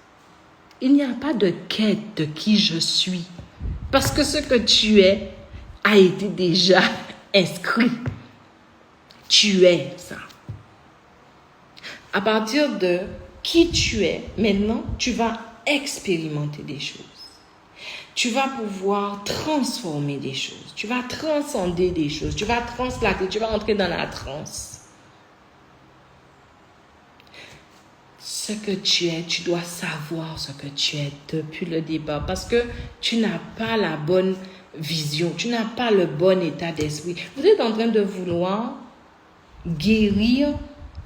Il n'y a pas de quête de qui je suis. Parce que ce que tu es a été déjà inscrit. Tu es ça. À partir de qui tu es, maintenant, tu vas expérimenter des choses. Tu vas pouvoir transformer des choses. Tu vas transcender des choses. Tu vas translater. Tu vas entrer dans la transe. Ce que tu es, tu dois savoir ce que tu es depuis le départ. Parce que tu n'as pas la bonne vision. Tu n'as pas le bon état d'esprit. Vous êtes en train de vouloir guérir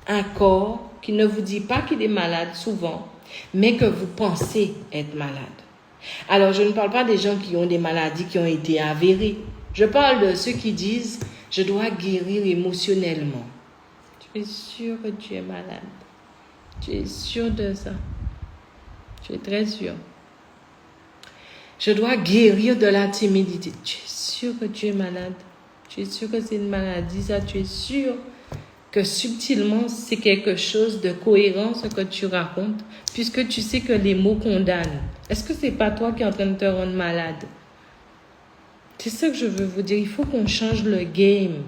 un corps qui ne vous dit pas qu'il est malade souvent, mais que vous pensez être malade. Alors, je ne parle pas des gens qui ont des maladies qui ont été avérées. Je parle de ceux qui disent, je dois guérir émotionnellement. Tu es sûr que tu es malade? Tu es sûr de ça? Tu es très sûr? Je dois guérir de la timidité. Tu es sûr que tu es malade? Tu es sûr que c'est une maladie, ça? Tu es sûr que subtilement, c'est quelque chose de cohérent, ce que tu racontes, puisque tu sais que les mots condamnent. Est-ce que c'est pas toi qui es en train de te rendre malade? C'est ça que je veux vous dire. Il faut qu'on change le game.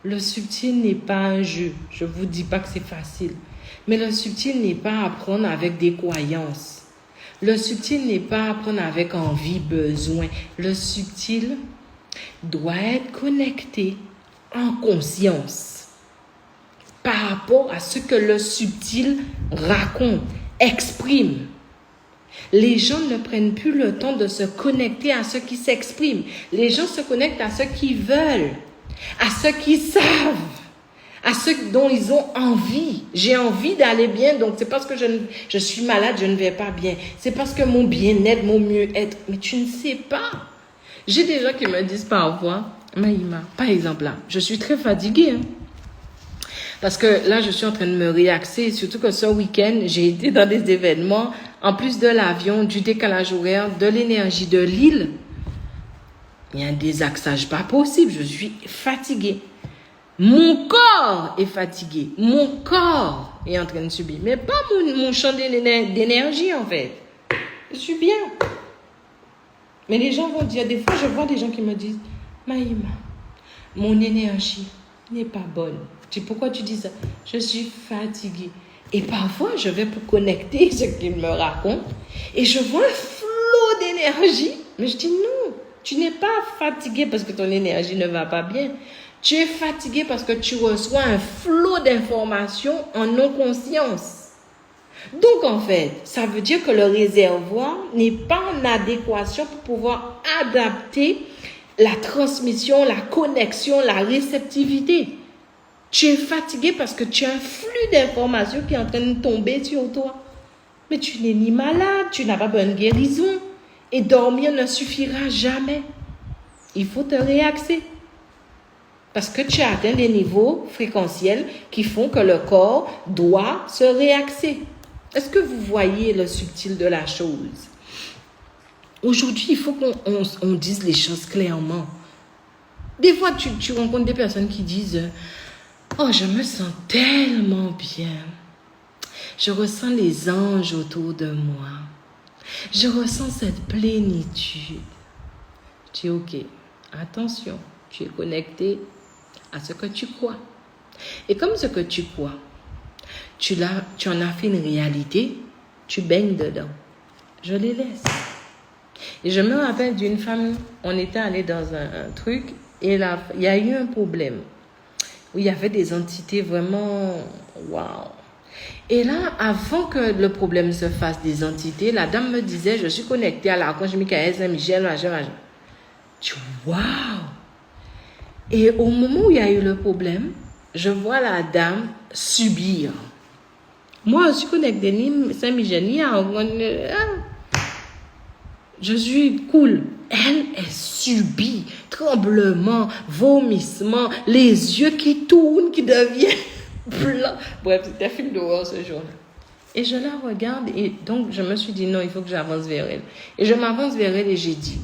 Le subtil n'est pas un jeu. Je ne vous dis pas que c'est facile. Mais le subtil n'est pas apprendre avec des croyances. Le subtil n'est pas apprendre avec envie, besoin. Le subtil doit être connecté en conscience par rapport à ce que le subtil raconte, exprime. Les gens ne prennent plus le temps de se connecter à ce qui s'exprime. Les gens se connectent à ce qu'ils veulent, à ce qu'ils savent, à ce dont ils ont envie. J'ai envie d'aller bien, donc c'est parce que je suis malade, je ne vais pas bien. C'est parce que mon bien-être, mon mieux-être. Mais tu ne sais pas. J'ai des gens qui me disent parfois, Maïma, par exemple là, je suis très fatiguée. Hein, parce que là, je suis en train de me réaxer. Surtout que ce week-end, j'ai été dans des événements. En plus de l'avion, du décalage horaire, de l'énergie de l'île. Il y a un désaxage pas possible. Je suis fatiguée. Mon corps est fatigué. Mon corps est en train de subir. Mais pas mon champ d'énergie, en fait. Je suis bien. Mais les gens vont dire, des fois, je vois des gens qui me disent, Maïma, mon énergie n'est pas bonne. Je dis, pourquoi tu dis ça? Je suis fatiguée. Et parfois, je vais pour connecter ce qu'ils me racontent et je vois un flot d'énergie. Mais je dis, non, tu n'es pas fatigué parce que ton énergie ne va pas bien. Tu es fatigué parce que tu reçois un flot d'informations en non-conscience. Donc, en fait, ça veut dire que le réservoir n'est pas en adéquation pour pouvoir adapter la transmission, la connexion, la réceptivité. Tu es fatigué parce que tu as un flux d'informations qui est en train de tomber sur toi. Mais tu n'es ni malade, tu n'as pas besoin de guérison. Et dormir ne suffira jamais. Il faut te réaxer. Parce que tu as atteint des niveaux fréquentiels qui font que le corps doit se réaxer. Est-ce que vous voyez le subtil de la chose? Aujourd'hui, il faut qu'on dise les choses clairement. Des fois, tu rencontres des personnes qui disent « Oh, je me sens tellement bien. Je ressens les anges autour de moi. Je ressens cette plénitude. » Tu dis « Ok, attention, tu es connecté à ce que tu crois. Et comme ce que tu crois, tu en as fait une réalité, tu baignes dedans. Je les laisse. » Et je me rappelle d'une femme, on était allé dans un truc et là, il y a eu un problème où il y avait des entités vraiment waouh. Et là, avant que le problème se fasse des entités, la dame me disait, je suis connectée à l'archange Michael, Saint-Michel, machin. Tu waouh. Et au moment où il y a eu le problème, je vois la dame subir. Moi, je suis connectée ni Saint-Michel, ni à je suis cool. Elle subit tremblement, vomissement, les yeux qui tournent, qui deviennent blancs. Bref, c'était un film d'horreur ce jour-là. Et je la regarde et donc je me suis dit non, il faut que j'avance vers elle. Et je m'avance vers elle et j'ai dit,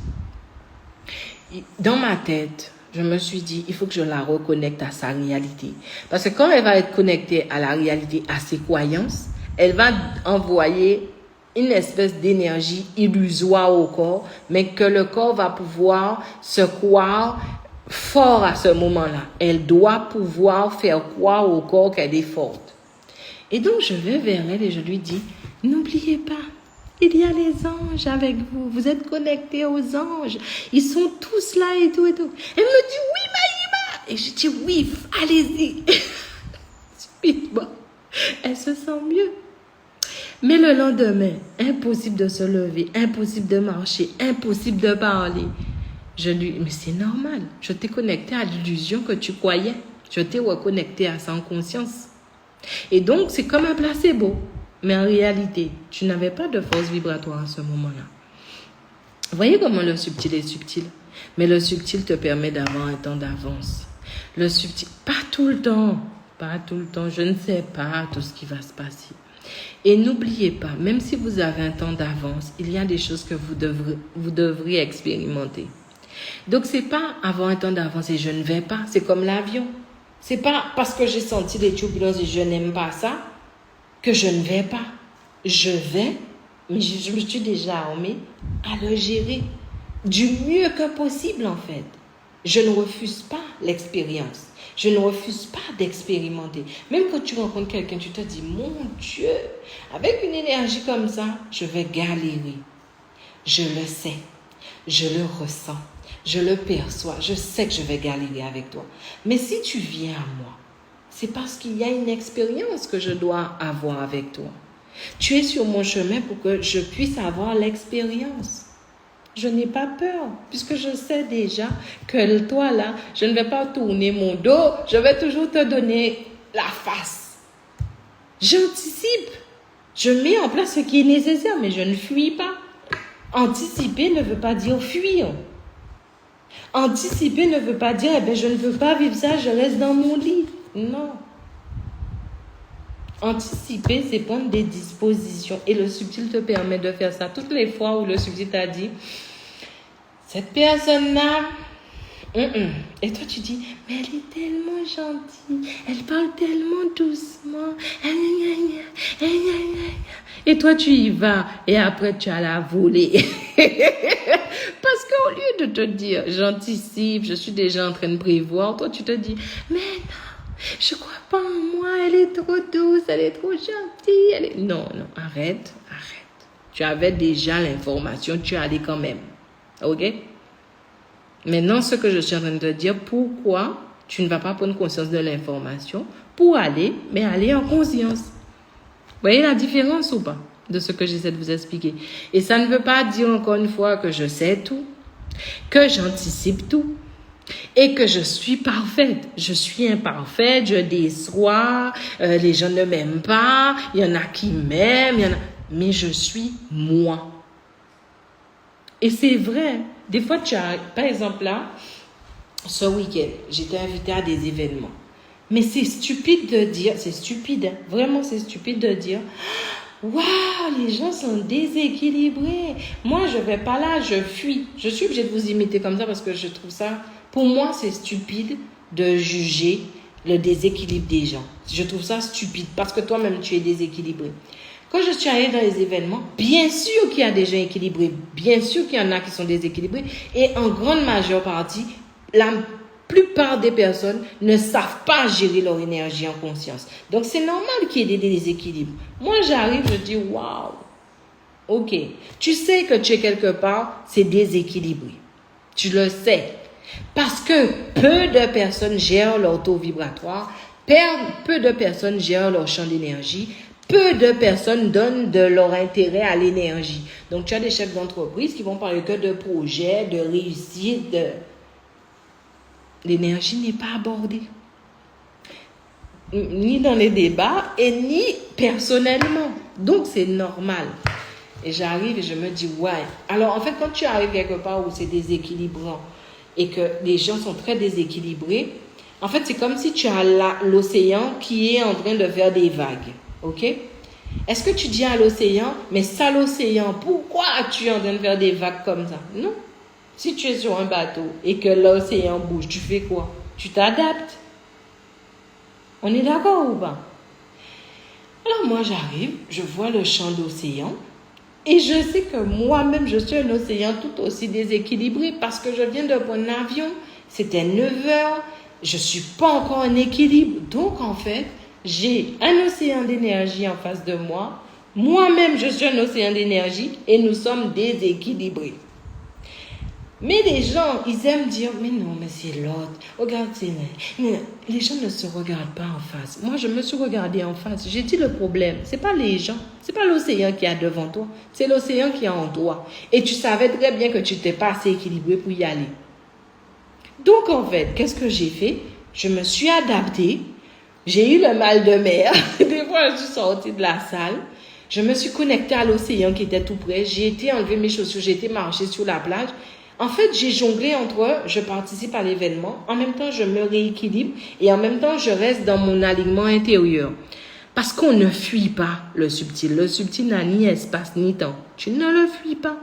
dans ma tête, je me suis dit, il faut que je la reconnecte à sa réalité. Parce que quand elle va être connectée à la réalité, à ses croyances, elle va envoyer une espèce d'énergie illusoire au corps, mais que le corps va pouvoir se croire fort à ce moment-là. Elle doit pouvoir faire croire au corps qu'elle est forte. Et donc, je vais vers elle et je lui dis, n'oubliez pas, il y a les anges avec vous. Vous êtes connectés aux anges. Ils sont tous là et tout et tout. Elle me dit, oui, Maïma. Et je dis, oui, allez-y. Subitement, elle se sent mieux. Mais le lendemain, impossible de se lever, impossible de marcher, impossible de parler. Mais c'est normal. Je t'ai connecté à l'illusion que tu croyais. Je t'ai reconnecté à sa conscience. Et donc, c'est comme un placebo. Mais en réalité, tu n'avais pas de force vibratoire à ce moment-là. Vous voyez comment le subtil est subtil? Mais le subtil te permet d'avoir un temps d'avance. Le subtil, pas tout le temps. Pas tout le temps. Je ne sais pas tout ce qui va se passer. Et n'oubliez pas, même si vous avez un temps d'avance, il y a des choses que vous devriez expérimenter. Donc, c'est pas avoir un temps d'avance et je ne vais pas. C'est comme l'avion. C'est pas parce que j'ai senti des turbulences et je n'aime pas ça que je ne vais pas. Je vais, mais je me suis déjà armée à le gérer du mieux que possible en fait. Je ne refuse pas l'expérience. Je ne refuse pas d'expérimenter. Même quand tu rencontres quelqu'un, tu te dis, mon Dieu, avec une énergie comme ça, je vais galérer. Je le sais. Je le ressens. Je le perçois. Je sais que je vais galérer avec toi. Mais si tu viens à moi, c'est parce qu'il y a une expérience que je dois avoir avec toi. Tu es sur mon chemin pour que je puisse avoir l'expérience. Je n'ai pas peur, puisque je sais déjà que toi là, je ne vais pas tourner mon dos, je vais toujours te donner la face. J'anticipe. Je mets en place ce qui est nécessaire, mais je ne fuis pas. Anticiper ne veut pas dire fuir. Anticiper ne veut pas dire, eh ben, je ne veux pas vivre ça, je reste dans mon lit. Non. Anticiper, c'est prendre des dispositions. Et le subtil te permet de faire ça. Toutes les fois où le subtil t'a dit, cette personne-là, et toi tu dis, mais elle est tellement gentille, elle parle tellement doucement, et toi tu y vas, et après tu as la volée. Parce qu'au lieu de te dire, j'anticipe, je suis déjà en train de prévoir, toi tu te dis, mais non, je crois pas en moi, elle est trop douce, elle est trop gentille. Non, arrête. Tu avais déjà l'information, tu allais quand même. Ok? Maintenant, ce que je suis en train de te dire, pourquoi tu ne vas pas prendre conscience de l'information pour aller, mais aller en conscience. Vous voyez la différence ou pas de ce que j'essaie de vous expliquer? Et ça ne veut pas dire encore une fois que je sais tout, que j'anticipe tout et que je suis parfaite. Je suis imparfaite, je déçois, les gens ne m'aiment pas, il y en a qui m'aiment, mais je suis moi. Et c'est vrai. Des fois, tu as, par exemple là, ce week-end, j'étais invitée à des événements. Mais c'est stupide de dire, vraiment c'est stupide de dire, waouh, les gens sont déséquilibrés. Moi, je vais pas là, je fuis. Je suis obligée de vous imiter comme ça parce que je trouve ça, pour moi, c'est stupide de juger le déséquilibre des gens. Je trouve ça stupide parce que toi-même, tu es déséquilibré. Quand je suis allée dans les événements, bien sûr qu'il y a des gens équilibrés, bien sûr qu'il y en a qui sont déséquilibrés, et en grande majeure partie, la plupart des personnes ne savent pas gérer leur énergie en conscience. Donc, c'est normal qu'il y ait des déséquilibres. Moi, j'arrive, je dis, waouh, ok, tu sais que tu es quelque part, c'est déséquilibré. Tu le sais. Parce que peu de personnes gèrent leur taux vibratoire, peu de personnes gèrent leur champ d'énergie, peu de personnes donnent de leur intérêt à l'énergie. Donc, tu as des chefs d'entreprise qui vont parler que de projets, de réussite, L'énergie n'est pas abordée. Ni dans les débats et ni personnellement. Donc, c'est normal. Et j'arrive et je me dis, ouais. Alors, en fait, quand tu arrives quelque part où c'est déséquilibrant et que les gens sont très déséquilibrés, en fait, c'est comme si tu as l'océan qui est en train de faire des vagues. OK? Est-ce que tu dis à l'océan, mais ça l'océan, pourquoi tu es en train de faire des vagues comme ça? Non. Si tu es sur un bateau et que l'océan bouge, tu fais quoi? Tu t'adaptes. On est d'accord ou pas? Alors moi j'arrive, je vois le champ d'océan et je sais que moi-même je suis un océan tout aussi déséquilibré parce que je viens de prendre l'avion, c'était 9 heures, je ne suis pas encore en équilibre. Donc en fait, j'ai un océan d'énergie en face de moi, moi-même je suis un océan d'énergie et nous sommes déséquilibrés. Mais les gens, ils aiment dire, mais non, mais c'est l'autre. Regarde, les gens ne se regardent pas en face. Moi, je me suis regardée en face. J'ai dit le problème, c'est pas les gens, c'est pas l'océan qui est devant toi, c'est l'océan qui est en toi. Et tu savais très bien que tu n'étais pas assez équilibré pour y aller. Donc, en fait, qu'est-ce que j'ai fait? Je me suis adaptée. J'ai eu le mal de mer. Des fois, je suis sortie de la salle. Je me suis connectée à l'océan qui était tout près. J'ai été enlever mes chaussures, j'ai été marcher sur la plage. En fait, j'ai jonglé entre je participe à l'événement, en même temps je me rééquilibre et en même temps je reste dans mon alignement intérieur. Parce qu'on ne fuit pas le subtil. Le subtil n'a ni espace ni temps. Tu ne le fuis pas.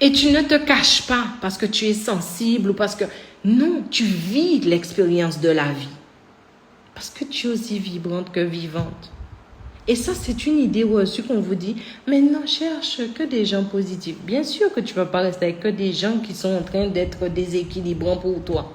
Et tu ne te caches pas parce que tu es sensible ou parce que... Non, tu vis l'expérience de la vie. Parce que tu es aussi vibrante que vivante. Et ça, c'est une idée reçue qu'on vous dit, mais non, cherche que des gens positifs. Bien sûr que tu ne vas pas rester avec que des gens qui sont en train d'être déséquilibrants pour toi.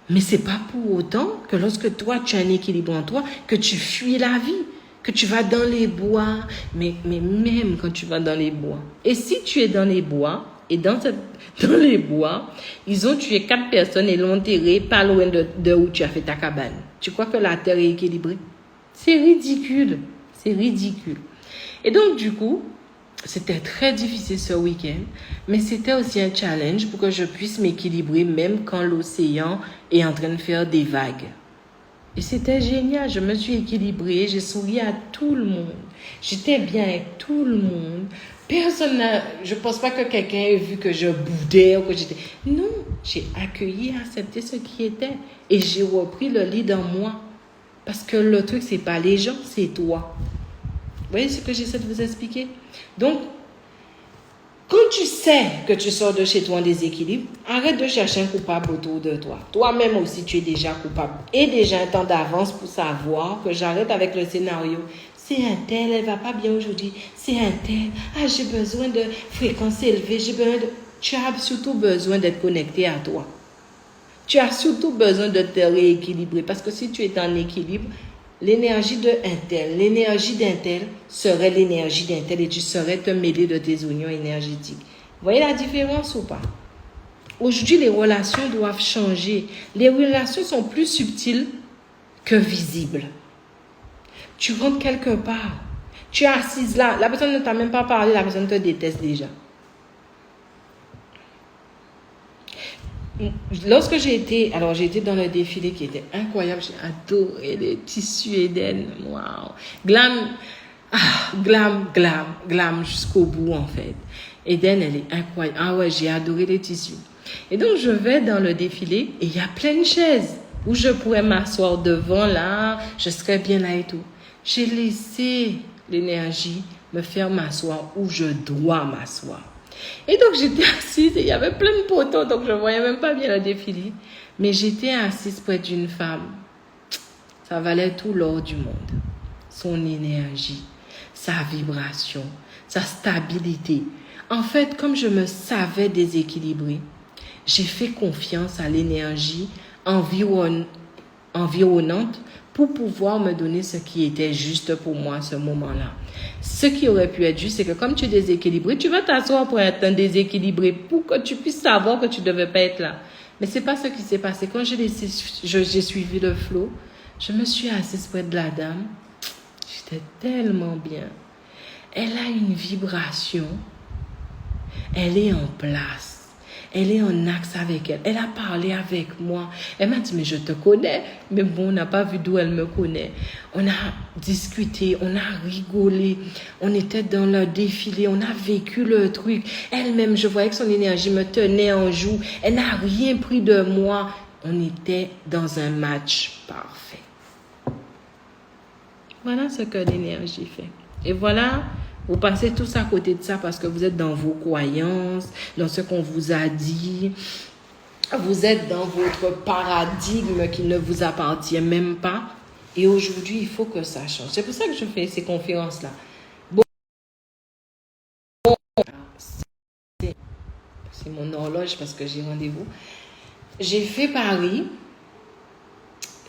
Mais ce n'est pas pour autant que lorsque toi, tu as un équilibre en toi, que tu fuis la vie, que tu vas dans les bois. Mais même quand tu vas dans les bois. Et si tu es dans les bois, et dans les bois, ils ont tué 4 personnes et l'ont enterré pas loin de où tu as fait ta cabane. Tu crois que la terre est équilibrée? C'est ridicule. C'est ridicule. Et donc, du coup, c'était très difficile ce week-end, mais c'était aussi un challenge pour que je puisse m'équilibrer même quand l'océan est en train de faire des vagues. Et c'était génial. Je me suis équilibrée. J'ai souri à tout le monde. J'étais bien avec tout le monde. Personne n'a... Je ne pense pas que quelqu'un ait vu que je boudais ou que j'étais... Non, j'ai accueilli, accepté ce qui était. Et j'ai repris le lead en moi. Parce que le truc, c'est pas les gens, c'est toi. Vous voyez ce que j'essaie de vous expliquer? Donc, quand tu sais que tu sors de chez toi en déséquilibre, arrête de chercher un coupable autour de toi. Toi-même aussi, tu es déjà coupable. Et déjà un temps d'avance pour savoir que j'arrête avec le scénario. C'est un tel, elle va pas bien aujourd'hui. C'est un tel, j'ai besoin de fréquence élevée. Tu as surtout besoin d'être connecté à toi. Tu as surtout besoin de te rééquilibrer. Parce que si tu es en équilibre, l'énergie d'un tel, l'énergie d'un tel serait l'énergie d'un tel et tu saurais te mêler de tes oignons énergétiques. Vous voyez la différence ou pas? Aujourd'hui, les relations doivent changer. Les relations sont plus subtiles que visibles. Tu rentres quelque part. Tu es assise là. La personne ne t'a même pas parlé. La personne te déteste déjà. Lorsque j'ai été dans le défilé qui était incroyable. J'ai adoré les tissus Eden. Waouh. Glam jusqu'au bout en fait. Eden, elle est incroyable. Ah ouais, j'ai adoré les tissus. Et donc, je vais dans le défilé et il y a plein de chaises où je pourrais m'asseoir devant là. Je serais bien là et tout. J'ai laissé l'énergie me faire m'asseoir où je dois m'asseoir. Et donc, j'étais assise et il y avait plein de poteaux, donc je ne voyais même pas bien le défilé. Mais j'étais assise près d'une femme. Ça valait tout l'or du monde. Son énergie, sa vibration, sa stabilité. En fait, comme je me savais déséquilibrée, j'ai fait confiance à l'énergie environnante pour pouvoir me donner ce qui était juste pour moi à ce moment-là. Ce qui aurait pu être juste, c'est que comme tu es déséquilibré, tu vas t'asseoir pour être un déséquilibré pour que tu puisses savoir que tu ne devais pas être là. Mais ce n'est pas ce qui s'est passé. Quand j'ai suivi le flow, je me suis assise près de la dame. J'étais tellement bien. Elle a une vibration. Elle est en place. Elle est en axe avec elle. Elle a parlé avec moi. Elle m'a dit, mais je te connais. Mais bon, on n'a pas vu d'où elle me connaît. On a discuté, on a rigolé. On était dans le défilé, on a vécu le truc. Elle-même, je voyais que son énergie me tenait en joue. Elle n'a rien pris de moi. On était dans un match parfait. Voilà ce que l'énergie fait. Et voilà... Vous passez tous à côté de ça parce que vous êtes dans vos croyances, dans ce qu'on vous a dit. Vous êtes dans votre paradigme qui ne vous appartient même pas. Et aujourd'hui, il faut que ça change. C'est pour ça que je fais ces conférences-là. Bon, c'est mon horloge parce que j'ai rendez-vous. J'ai fait Paris.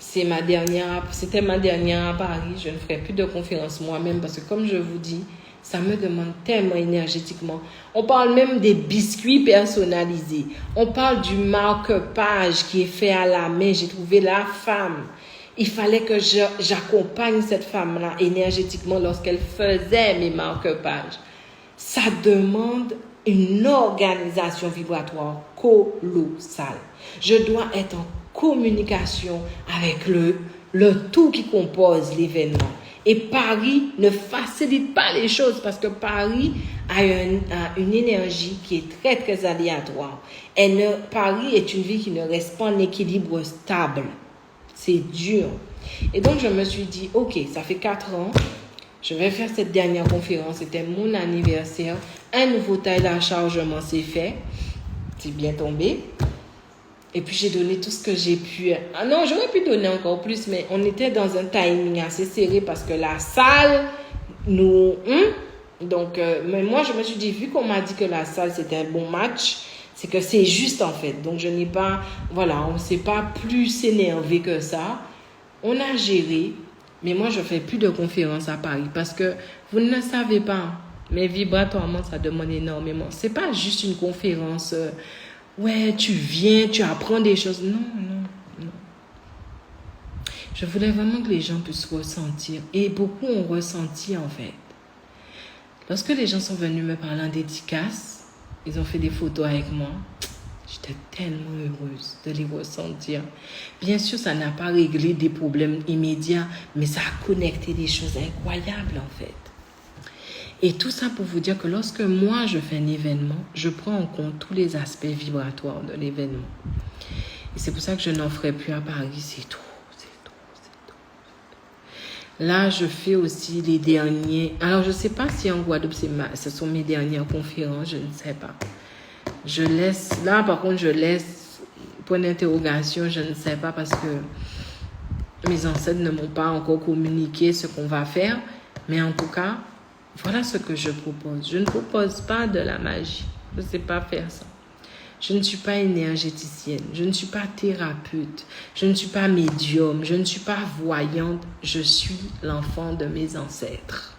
C'était ma dernière à Paris. Je ne ferai plus de conférences moi-même parce que comme je vous dis, ça me demande tellement énergétiquement. On parle même des biscuits personnalisés. On parle du marque-page qui est fait à la main. J'ai trouvé la femme. Il fallait que j'accompagne cette femme-là énergétiquement lorsqu'elle faisait mes marque-pages. Ça demande une organisation vibratoire colossale. Je dois être en communication avec le tout qui compose l'événement. Et Paris ne facilite pas les choses parce que Paris a une énergie qui est très, très aléatoire. Paris est une ville qui ne reste pas en équilibre stable. C'est dur. Et donc, je me suis dit, OK, ça fait 4 ans. Je vais faire cette dernière conférence. C'était mon anniversaire. Un nouveau taille à chargement s'est fait. C'est bien tombé. Et puis, j'ai donné tout ce que j'ai pu. Ah non, j'aurais pu donner encore plus, mais on était dans un timing assez serré parce que la salle nous... Donc, mais moi, je me suis dit, vu qu'on m'a dit que la salle, c'était un bon match, c'est que c'est juste en fait. Donc, je n'ai pas... Voilà, on ne s'est pas plus énervé que ça. On a géré, mais moi, je ne fais plus de conférences à Paris parce que vous ne le savez pas, mais vibratoirement, ça demande énormément. Ce n'est pas juste une conférence... ouais, tu viens, tu apprends des choses. Non. Je voulais vraiment que les gens puissent ressentir. Et beaucoup ont ressenti, en fait. Lorsque les gens sont venus me parler en dédicace, ils ont fait des photos avec moi. J'étais tellement heureuse de les ressentir. Bien sûr, ça n'a pas réglé des problèmes immédiats, mais ça a connecté des choses incroyables, en fait. Et tout ça pour vous dire que lorsque moi je fais un événement, je prends en compte tous les aspects vibratoires de l'événement. Et c'est pour ça que je n'en ferai plus à Paris, c'est trop. Là, je fais aussi les derniers. Alors, je ne sais pas si en Guadeloupe, ce sont mes dernières conférences, je ne sais pas. Je laisse, là par contre, je laisse point d'interrogation, je ne sais pas parce que mes ancêtres ne m'ont pas encore communiqué ce qu'on va faire. Mais en tout cas, voilà ce que je propose. Je ne propose pas de la magie. Je ne sais pas faire ça. Je ne suis pas énergéticienne, je ne suis pas thérapeute, je ne suis pas médium, je ne suis pas voyante, je suis l'enfant de mes ancêtres.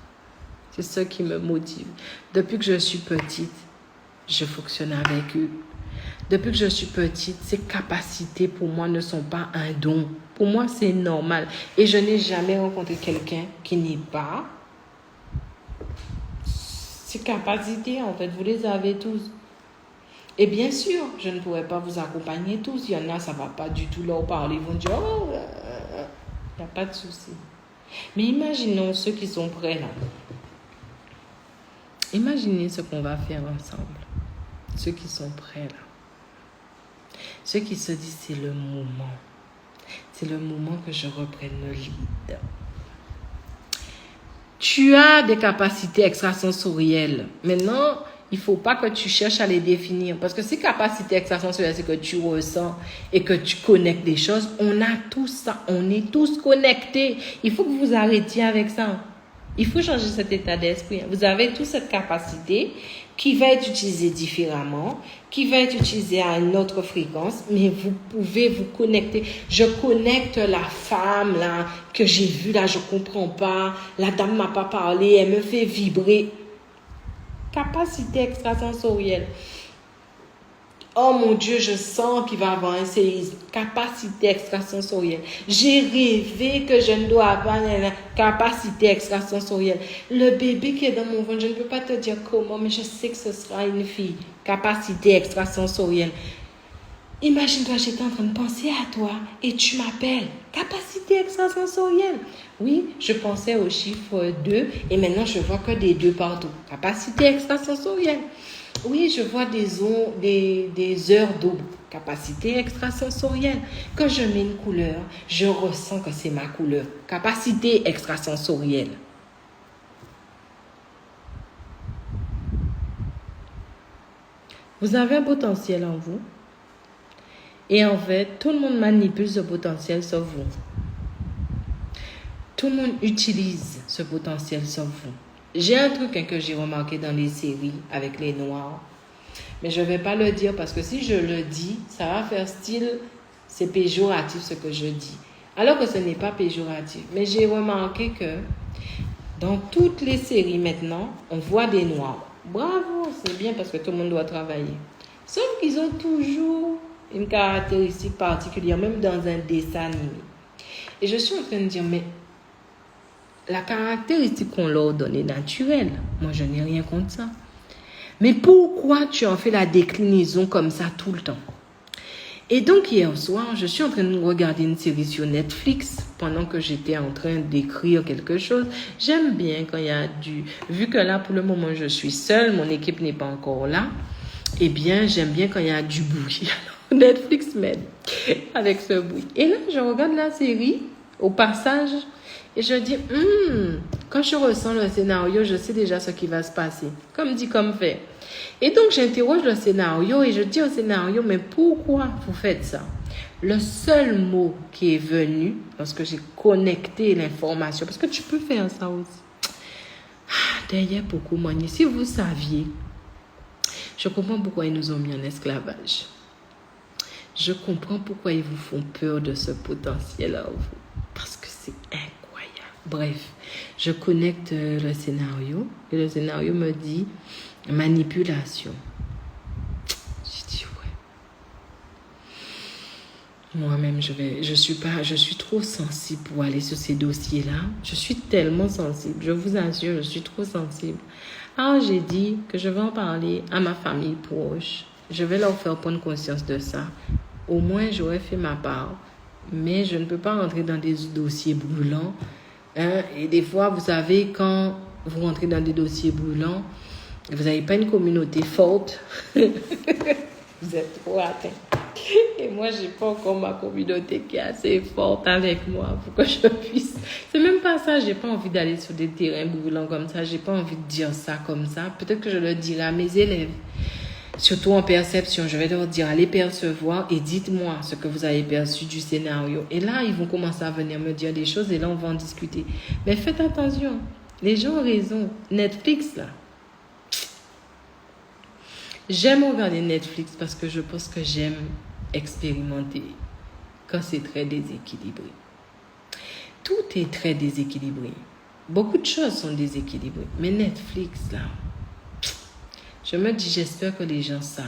C'est ce qui me motive. Depuis que je suis petite, je fonctionne avec eux. Depuis que je suis petite, ces capacités pour moi ne sont pas un don. Pour moi, c'est normal. Et je n'ai jamais rencontré quelqu'un qui n'ait pas ces capacités. En fait, vous les avez tous. Et bien sûr, je ne pourrais pas vous accompagner tous. Il y en a, ça ne va pas du tout leur parler. Ils vont dire, oh, il n'y a pas de souci. Mais imaginons ceux qui sont prêts là. Imaginez ce qu'on va faire ensemble. Ceux qui sont prêts là. Ceux qui se disent, c'est le moment. C'est le moment que je reprenne le lead. Tu as des capacités extrasensorielles. Maintenant, il ne faut pas que tu cherches à les définir. Parce que ces capacités extrasensorielles, c'est que tu ressens et que tu connectes des choses. On a tous ça. On est tous connectés. Il faut que vous arrêtiez avec ça. Il faut changer cet état d'esprit. Vous avez tous cette capacité qui va être utilisée différemment, qui va être utilisée à une autre fréquence, mais vous pouvez vous connecter. Je connecte la femme là que j'ai vue là, je ne comprends pas. La dame ne m'a pas parlé, elle me fait vibrer. Capacité extrasensorielle. Oh mon Dieu, je sens qu'il va avoir un séisme. Capacité extrasensorielle. J'ai rêvé que je ne dois avoir une capacité extrasensorielle. Le bébé qui est dans mon ventre, je ne peux pas te dire comment, mais je sais que ce sera une fille. Capacité extrasensorielle. Imagine-toi, j'étais en train de penser à toi et tu m'appelles. Capacité extrasensorielle. Oui, je pensais au chiffre 2 et maintenant je vois que des 2 partout. Capacité extrasensorielle. Oui, je vois des heures d'aube. Capacité extrasensorielle. Quand je mets une couleur, je ressens que c'est ma couleur. Capacité extrasensorielle. Vous avez un potentiel en vous. Et en fait, tout le monde manipule ce potentiel sauf vous. Tout le monde utilise ce potentiel sauf vous. J'ai un truc que j'ai remarqué dans les séries avec les Noirs. Mais je ne vais pas le dire parce que si je le dis, ça va faire style, c'est péjoratif ce que je dis. Alors que ce n'est pas péjoratif. Mais j'ai remarqué que dans toutes les séries maintenant, on voit des Noirs. Bravo, c'est bien parce que tout le monde doit travailler. Sauf qu'ils ont toujours une caractéristique particulière, même dans un dessin animé. Et je suis en train de dire, mais la caractéristique qu'on leur donne est naturelle. Moi, je n'ai rien contre ça. Mais pourquoi tu en fais la déclinaison comme ça tout le temps? Et donc, hier soir, je suis en train de regarder une série sur Netflix pendant que j'étais en train d'écrire quelque chose. J'aime bien quand il y a vu que là, pour le moment, je suis seule, mon équipe n'est pas encore là. Eh bien, j'aime bien quand il y a du bruit. Netflix m'aide avec ce bruit. Et là, je regarde la série au passage et je dis, quand je ressens le scénario, je sais déjà ce qui va se passer. Comme dit, comme fait. Et donc, j'interroge le scénario et je dis au scénario, mais pourquoi vous faites ça? Le seul mot qui est venu, lorsque j'ai connecté l'information, parce que tu peux faire ça aussi. Derrière beaucoup manier. Si vous saviez, je comprends pourquoi ils nous ont mis en esclavage. Je comprends pourquoi ils vous font peur de ce potentiel à vous. Parce que c'est incroyable. Bref, je connecte le scénario et le scénario me dit manipulation. Je dis ouais. Moi-même, je suis trop sensible pour aller sur ces dossiers-là. Je suis tellement sensible. Je vous assure, je suis trop sensible. Alors, j'ai dit que je vais en parler à ma famille proche. Je vais leur faire prendre conscience de ça. Au moins, j'aurais fait ma part. Mais je ne peux pas rentrer dans des dossiers brûlants. Et des fois, vous savez, quand vous rentrez dans des dossiers brûlants, vous n'avez pas une communauté forte, vous êtes trop atteint. Et moi, je n'ai pas encore ma communauté qui est assez forte avec moi pour que je puisse... C'est même pas ça, je n'ai pas envie d'aller sur des terrains brûlants comme ça, je n'ai pas envie de dire ça comme ça. Peut-être que je le dirai à mes élèves. Surtout en perception, je vais leur dire, allez percevoir et dites-moi ce que vous avez perçu du scénario. Et là, ils vont commencer à venir me dire des choses et là, on va en discuter. Mais faites attention, les gens ont raison. Netflix, là. J'aime regarder Netflix parce que je pense que j'aime expérimenter quand c'est très déséquilibré. Tout est très déséquilibré. Beaucoup de choses sont déséquilibrées. Mais Netflix, là, je me dis, j'espère que les gens savent.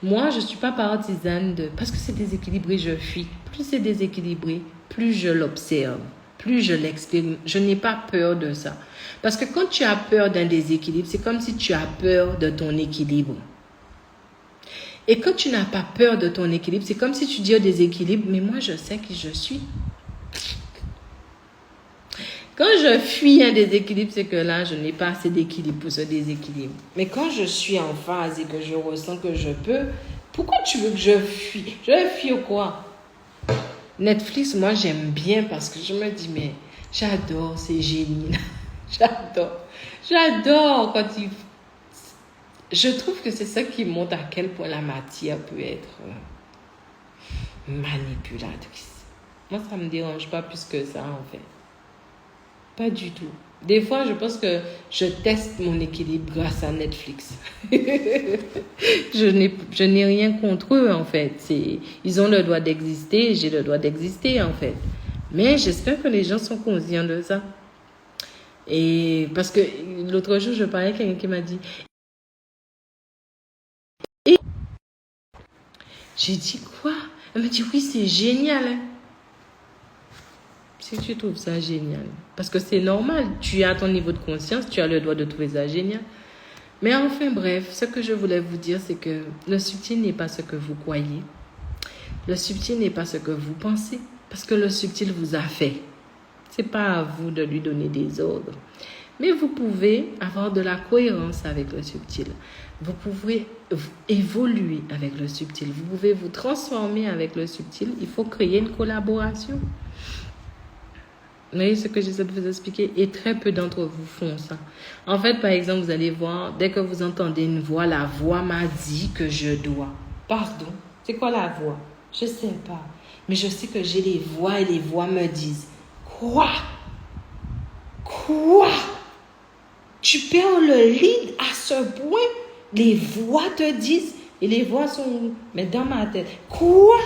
Moi, je ne suis pas partisane de... Parce que c'est déséquilibré, je fuis. Plus c'est déséquilibré, plus je l'observe, plus je l'expérimente. Je n'ai pas peur de ça. Parce que quand tu as peur d'un déséquilibre, c'est comme si tu as peur de ton équilibre. Et quand tu n'as pas peur de ton équilibre, c'est comme si tu dis au déséquilibre, mais moi, je sais qui je suis. Quand je fuis un déséquilibre, c'est que là, je n'ai pas assez d'équilibre pour ce déséquilibre. Mais quand je suis en phase et que je ressens que je peux, pourquoi tu veux que je fuis? Je vais fuir quoi? Netflix, moi, j'aime bien parce que je me dis, mais j'adore ces génies. J'adore. J'adore quand ils... Je trouve que c'est ça qui montre à quel point la matière peut être manipulatrice. Moi, ça ne me dérange pas plus que ça, en fait. Pas du tout. Des fois, je pense que je teste mon équilibre grâce à Netflix. Je n'ai rien contre eux, en fait. Ils ont le droit d'exister, j'ai le droit d'exister, en fait. Mais j'espère que les gens sont conscients de ça. Et parce que l'autre jour, je parlais avec quelqu'un qui m'a dit... Et j'ai dit quoi? Elle m'a dit, oui, c'est génial, hein? Si tu trouves ça génial, parce que c'est normal, tu as ton niveau de conscience, tu as le droit de trouver ça génial. Mais enfin bref, ce que je voulais vous dire, c'est que le subtil n'est pas ce que vous croyez. Le subtil n'est pas ce que vous pensez, parce que le subtil vous a fait. C'est pas à vous de lui donner des ordres. Mais vous pouvez avoir de la cohérence avec le subtil. Vous pouvez évoluer avec le subtil. Vous pouvez vous transformer avec le subtil. Il faut créer une collaboration. Vous voyez ce que j'essaie de vous expliquer? Et très peu d'entre vous font ça. En fait, par exemple, vous allez voir, dès que vous entendez une voix, la voix m'a dit que je dois. Pardon? C'est quoi la voix? Je ne sais pas. Mais je sais que j'ai les voix et les voix me disent. Quoi? Quoi? Tu perds le lead à ce point? Les voix te disent et les voix sont mais dans ma tête. Quoi?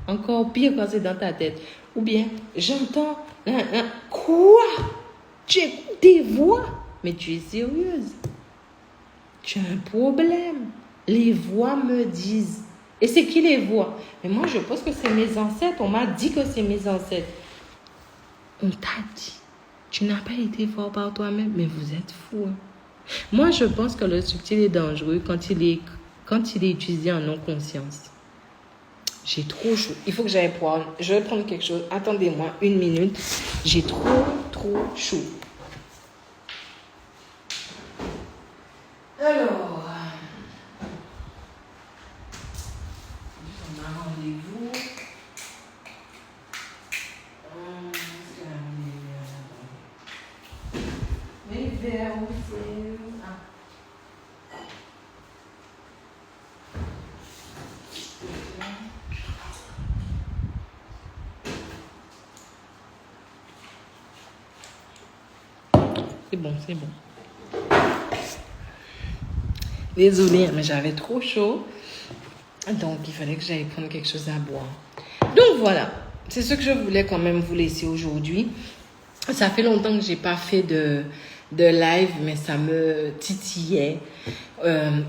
Encore pire quand c'est dans ta tête. Ou bien, j'entends, quoi? Tu écoutes des voix? Mais tu es sérieuse? Tu as un problème. Les voix me disent. Et c'est qui les voix? Mais moi, je pense que c'est mes ancêtres. On m'a dit que c'est mes ancêtres. On t'a dit. Tu n'as pas été fort par toi-même, mais vous êtes fou. Hein? Moi, je pense que le subtil est dangereux quand il est utilisé en non-conscience. J'ai trop chaud. Il faut que j'aille prendre. Je vais prendre quelque chose. Attendez-moi 1 minute. J'ai trop chaud. Alors, on a rendez-vous. Mais vers où c'est? C'est bon. Désolée, mais j'avais trop chaud. Donc, il fallait que j'aille prendre quelque chose à boire. Donc, voilà. C'est ce que je voulais quand même vous laisser aujourd'hui. Ça fait longtemps que je n'ai pas fait de live, mais ça me titillait.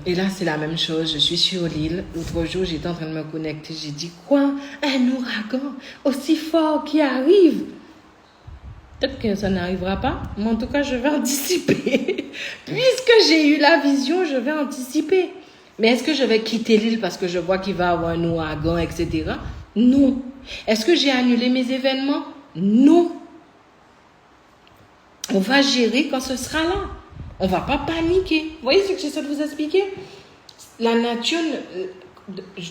Et là, c'est la même chose. Je suis sur l'île. L'autre jour, j'étais en train de me connecter. J'ai dit, quoi? Un ouragan aussi fort qui arrive? Peut-être que ça n'arrivera pas, mais en tout cas, je vais anticiper. Puisque j'ai eu la vision, je vais anticiper. Mais est-ce que je vais quitter l'île parce que je vois qu'il va y avoir un ouragan, etc.? Non. Est-ce que j'ai annulé mes événements? Non. On va gérer quand ce sera là. On ne va pas paniquer. Vous voyez ce que j'essaie de vous expliquer? La nature,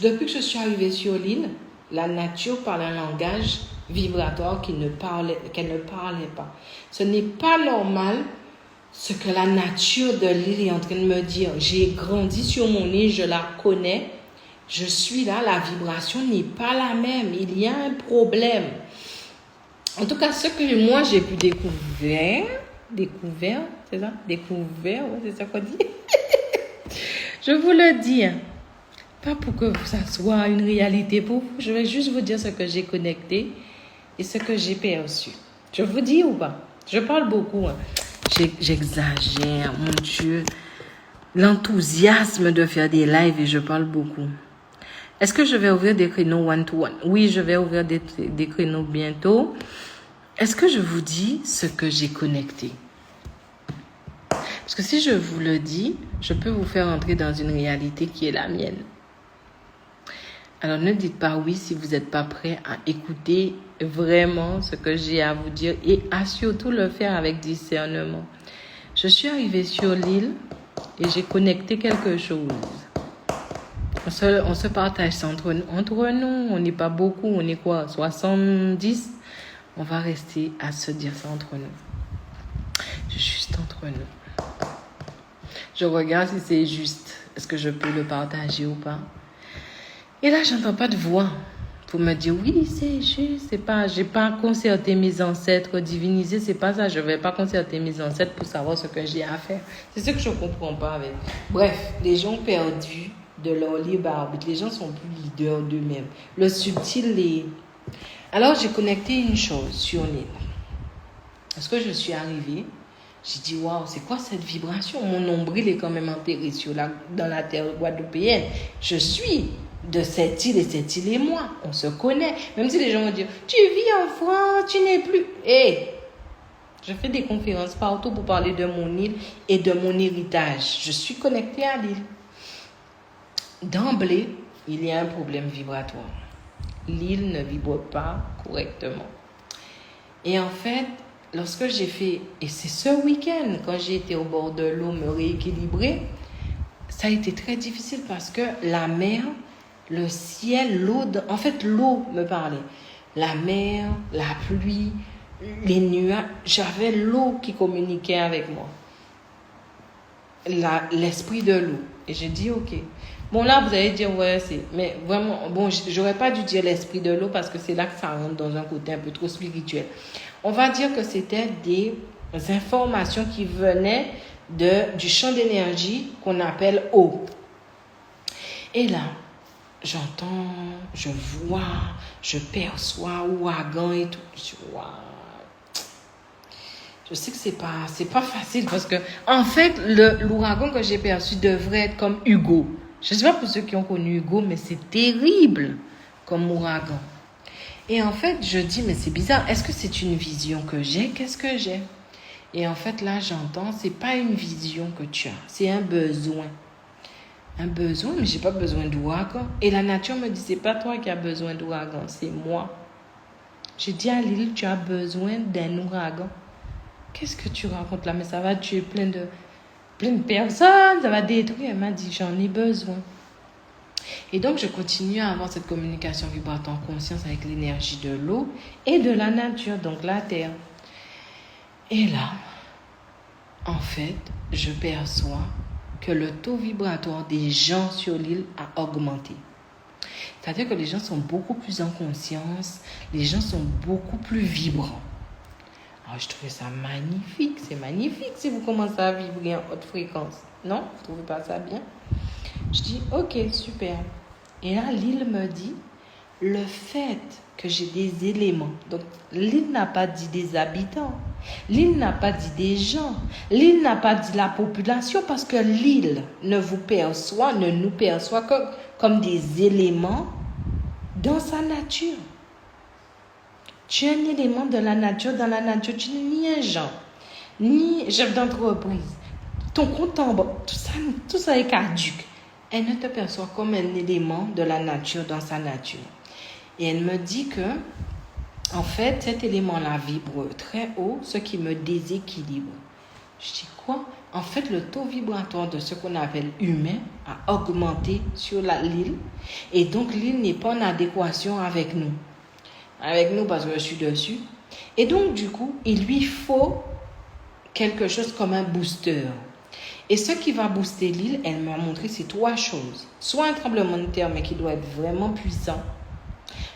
depuis que je suis arrivée sur l'île, la nature parle un langage vibratoire qu'elle ne parlait pas. Ce n'est pas normal ce que la nature de l'île est en train de me dire. J'ai grandi sur mon île, je la connais. Je suis là, la vibration n'est pas la même. Il y a un problème. En tout cas, ce que moi j'ai pu découvrir, c'est ça? Découvert, ouais, c'est ça qu'on dit. Je vous le dis, pas pour que ça soit une réalité pour vous. Je vais juste vous dire ce que j'ai connecté et ce que j'ai perçu. Je vous dis ou pas? Je parle beaucoup. J'exagère, mon Dieu. L'enthousiasme de faire des lives et je parle beaucoup. Est-ce que je vais ouvrir des créneaux one-to-one? Oui, je vais ouvrir des créneaux bientôt. Est-ce que je vous dis ce que j'ai connecté? Parce que si je vous le dis, je peux vous faire entrer dans une réalité qui est la mienne. Alors ne dites pas oui si vous n'êtes pas prêt à écouter vraiment ce que j'ai à vous dire et à surtout le faire avec discernement. Je suis arrivée sur l'île et j'ai connecté quelque chose. On se partage ça entre nous. On n'est pas beaucoup, on est quoi? 70? On va rester à se dire ça entre nous. Juste entre nous. Je regarde si c'est juste. Est-ce que je peux le partager ou pas? Et là, j'entends pas de voix pour me dire oui, c'est juste. C'est pas, j'ai pas concerté mes ancêtres divinisés. C'est pas ça. Je vais pas concerter mes ancêtres pour savoir ce que j'ai à faire. C'est ce que je comprends pas avec. Bref, les gens perdus de leur libre arbitre. Les gens sont plus leaders d'eux-mêmes. Le subtil est... Alors, j'ai connecté une chose sur l'île. Lorsque je suis arrivée, j'ai dit, waouh, c'est quoi cette vibration? Mon nombril est quand même enterré dans la terre guadeloupéenne. Je suis de cette île et cette île et moi. On se connaît. Même si les gens vont dire, tu vis en France, tu n'es plus... Je fais des conférences partout pour parler de mon île et de mon héritage. Je suis connectée à l'île. D'emblée, il y a un problème vibratoire. L'île ne vibre pas correctement. Et en fait, lorsque j'ai fait, et c'est ce week-end, quand j'ai été au bord de l'eau me rééquilibrer, ça a été très difficile parce que la mer, le ciel, l'eau, en fait l'eau me parlait. La mer, la pluie, les nuages, j'avais l'eau qui communiquait avec moi. L'esprit de l'eau. Et j'ai dit, ok. Bon, là, vous allez dire, ouais, c'est... Mais vraiment, bon, j'aurais pas dû dire l'esprit de l'eau parce que c'est là que ça rentre dans un côté un peu trop spirituel. On va dire que c'était des informations qui venaient du champ d'énergie qu'on appelle eau. Et là, j'entends, je vois, je perçois ouragan et tout. Je dis, waouh. Je sais que c'est pas facile parce que, en fait, l'ouragan que j'ai perçu devrait être comme Hugo. Je ne sais pas pour ceux qui ont connu Hugo, mais c'est terrible comme ouragan. Et en fait, je dis, mais c'est bizarre. Est-ce que c'est une vision que j'ai? Qu'est-ce que j'ai? Et en fait, là, j'entends, c'est pas une vision que tu as. C'est un besoin. Un besoin, mais j'ai pas besoin d'ouragan. Et la nature me dit, c'est pas toi qui as besoin d'ouragan, c'est moi. J'ai dit à l'île, tu as besoin d'un ouragan. Qu'est-ce que tu racontes là? Mais ça va tuer plein de personnes, ça va détruire. Elle m'a dit, j'en ai besoin. Et donc, je continue à avoir cette communication vibratoire en conscience avec l'énergie de l'eau et de la nature, donc la terre. Et là, en fait, je perçois que le taux vibratoire des gens sur l'île a augmenté. C'est-à-dire que les gens sont beaucoup plus en conscience, les gens sont beaucoup plus vibrants. Alors, je trouvais ça magnifique, c'est magnifique si vous commencez à vibrer en haute fréquence. Non? Vous ne trouvez pas ça bien? Je dis, ok, super. Et là, l'île me dit, le fait que j'ai des éléments, donc l'île n'a pas dit des habitants, l'île n'a pas dit des gens, l'île n'a pas dit la population, parce que l'île ne nous perçoit que comme des éléments dans sa nature. Tu es un élément de la nature. Dans la nature, tu n'es ni un genre, ni chef d'entreprise. Ton compte en banque, tout ça est caduque. Elle ne te perçoit comme un élément de la nature dans sa nature. Et elle me dit que en fait, cet élément-là vibre très haut, ce qui me déséquilibre. Je dis quoi? En fait, le taux vibratoire de ce qu'on appelle humain a augmenté sur l'île. Et donc, l'île n'est pas en adéquation avec nous. Avec nous parce que je suis dessus. Et donc, du coup, il lui faut quelque chose comme un booster. Et ce qui va booster l'île, elle m'a montré, c'est 3 choses. Soit un tremblement de terre, mais qui doit être vraiment puissant.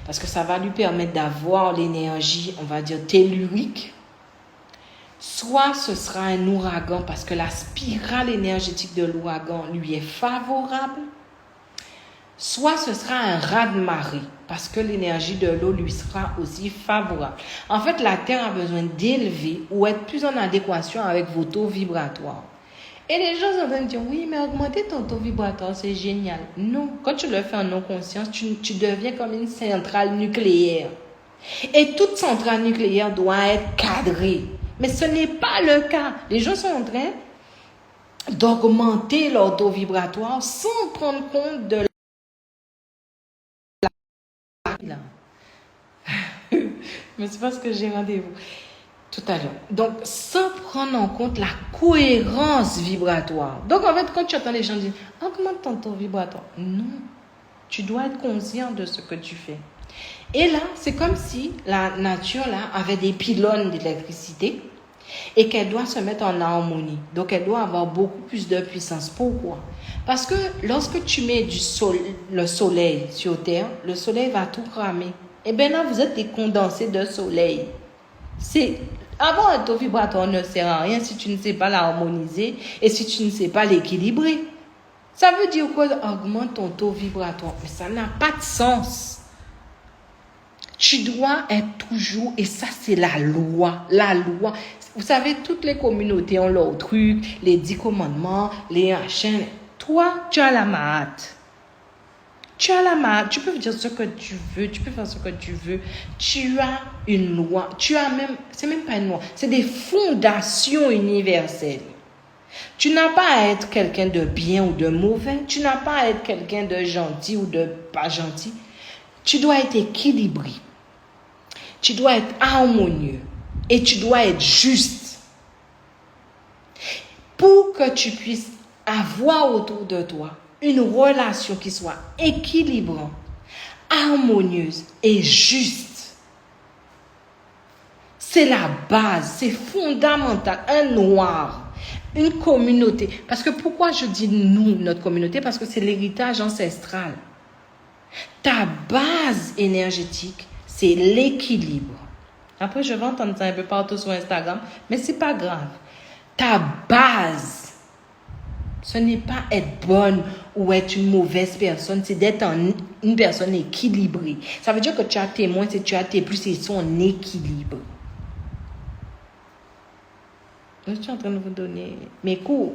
Parce que ça va lui permettre d'avoir l'énergie, on va dire, tellurique. Soit ce sera un ouragan parce que la spirale énergétique de l'ouragan lui est favorable. Soit ce sera un raz-de-marée parce que l'énergie de l'eau lui sera aussi favorable. En fait, la Terre a besoin d'élever ou être plus en adéquation avec vos taux vibratoires. Et les gens sont en train de dire, oui, mais augmenter ton taux vibratoire, c'est génial. Non, quand tu le fais en non-conscience, tu deviens comme une centrale nucléaire. Et toute centrale nucléaire doit être cadrée. Mais ce n'est pas le cas. Les gens sont en train d'augmenter leur taux vibratoire sans prendre compte de la... Mais c'est parce que j'ai rendez-vous tout à l'heure. Donc, sans prendre en compte la cohérence vibratoire. Donc, en fait, quand tu entends les gens dire, augmente ton taux vibratoire. Non. Tu dois être conscient de ce que tu fais. Et là, c'est comme si la nature là avait des pylônes d'électricité et qu'elle doit se mettre en harmonie. Donc, elle doit avoir beaucoup plus de puissance. Pourquoi? Parce que lorsque tu mets le soleil sur Terre, le soleil va tout cramer. Et bien là, vous êtes des condensés de soleil. Avoir un taux vibratoire ne sert à rien si tu ne sais pas l'harmoniser et si tu ne sais pas l'équilibrer. Ça veut dire quoi? Augmente ton taux vibratoire. Mais ça n'a pas de sens. Tu dois être toujours, et ça c'est la loi. La loi. Vous savez, toutes les communautés ont leur truc, les 10 commandements, les machins. Toi, tu as la mahate. Tu as la mahate. Tu peux dire ce que tu veux, tu peux faire ce que tu veux. Tu as une loi. Tu as même, c'est même pas une loi, c'est des fondations universelles. Tu n'as pas à être quelqu'un de bien ou de mauvais. Tu n'as pas à être quelqu'un de gentil ou de pas gentil. Tu dois être équilibré. Tu dois être harmonieux. Et tu dois être juste. Pour que tu puisses avoir autour de toi une relation qui soit équilibrante, harmonieuse et juste. C'est la base, c'est fondamental. Un noir, une communauté. Parce que pourquoi je dis nous, notre communauté? Parce que c'est l'héritage ancestral. Ta base énergétique, c'est l'équilibre. Après, je vais entendre ça un peu partout sur Instagram, mais c'est pas grave. Ta base, ce n'est pas être bonne ou être une mauvaise personne, c'est d'être une personne équilibrée. Ça veut dire que tu as tes moins, c'est tu as tes plus, et sont en équilibre. Je suis en train de vous donner mes cours.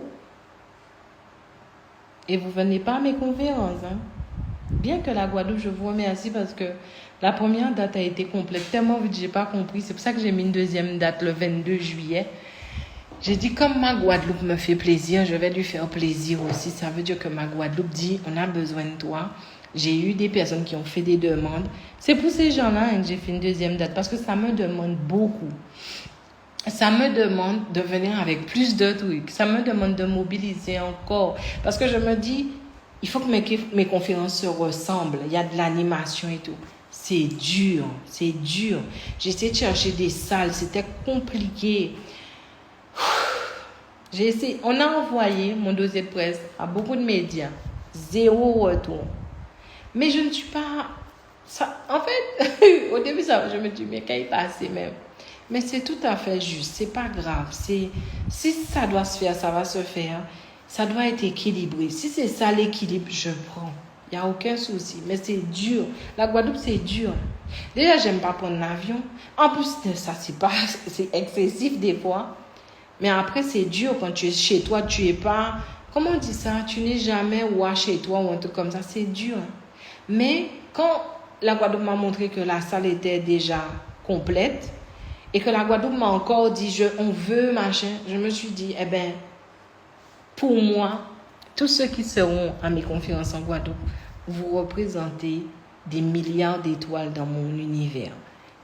Et vous ne venez pas à mes conférences. Hein? Bien que la Guadeloupe, je vous remercie parce que la première date a été complète. Tellement vite, je n'ai pas compris. C'est pour ça que j'ai mis une deuxième date le 22 juillet. J'ai dit, comme ma Guadeloupe me fait plaisir, je vais lui faire plaisir aussi. Ça veut dire que ma Guadeloupe dit, on a besoin de toi. J'ai eu des personnes qui ont fait des demandes. C'est pour ces gens-là que j'ai fait une deuxième date parce que ça me demande beaucoup. Ça me demande de venir avec plus de trucs. Ça me demande de mobiliser encore. Parce que je me dis, il faut que mes conférences se ressemblent. Il y a de l'animation et tout. C'est dur, c'est dur. J'ai essayé de chercher des salles, c'était compliqué. J'ai essayé, on a envoyé mon dossier de presse à beaucoup de médias. 0 retour. Mais je ne suis pas... Ça, en fait, au début, je me dis, mais qu'est-ce qui passe même? Mais c'est tout à fait juste, c'est pas grave. Si ça doit se faire, ça va se faire. Ça doit être équilibré. Si c'est ça l'équilibre, je prends. Il n'y a aucun souci. Mais c'est dur. La Guadeloupe, c'est dur. Déjà, j'aime pas prendre l'avion. En plus, ça, c'est excessif des fois. Mais après, c'est dur quand tu es chez toi. Tu es pas... Comment on dit ça? Tu n'es jamais roi chez toi ou un truc comme ça. C'est dur. Mais quand la Guadeloupe m'a montré que la salle était déjà complète, et que la Guadeloupe m'a encore dit, on veut, machin, je me suis dit, eh bien, pour moi, tous ceux qui seront à mes conférences en Guadeloupe, vous représentez des milliards d'étoiles dans mon univers.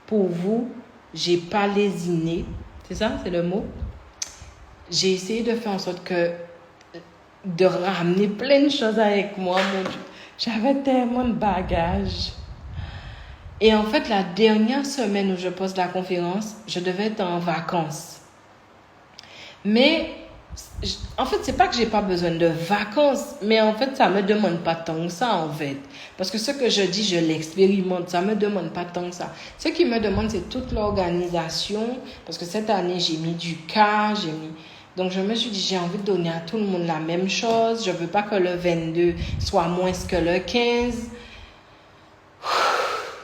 pour vous, j'ai pas lésiné. C'est ça, c'est le mot. J'ai essayé de faire en sorte de ramener plein de choses avec moi. Mon Dieu. J'avais tellement de bagages. Et en fait, la dernière semaine où je pose la conférence, je devais être en vacances. Mais, en fait, c'est pas que j'ai pas besoin de vacances, mais en fait, ça me demande pas tant que ça, en fait. Parce que ce que je dis, je l'expérimente, ça me demande pas tant que ça. Ce qui me demande, c'est toute l'organisation, parce que cette année, j'ai mis du cas, Donc, je me suis dit, j'ai envie de donner à tout le monde la même chose. Je veux pas que le 22 soit moins que le 15.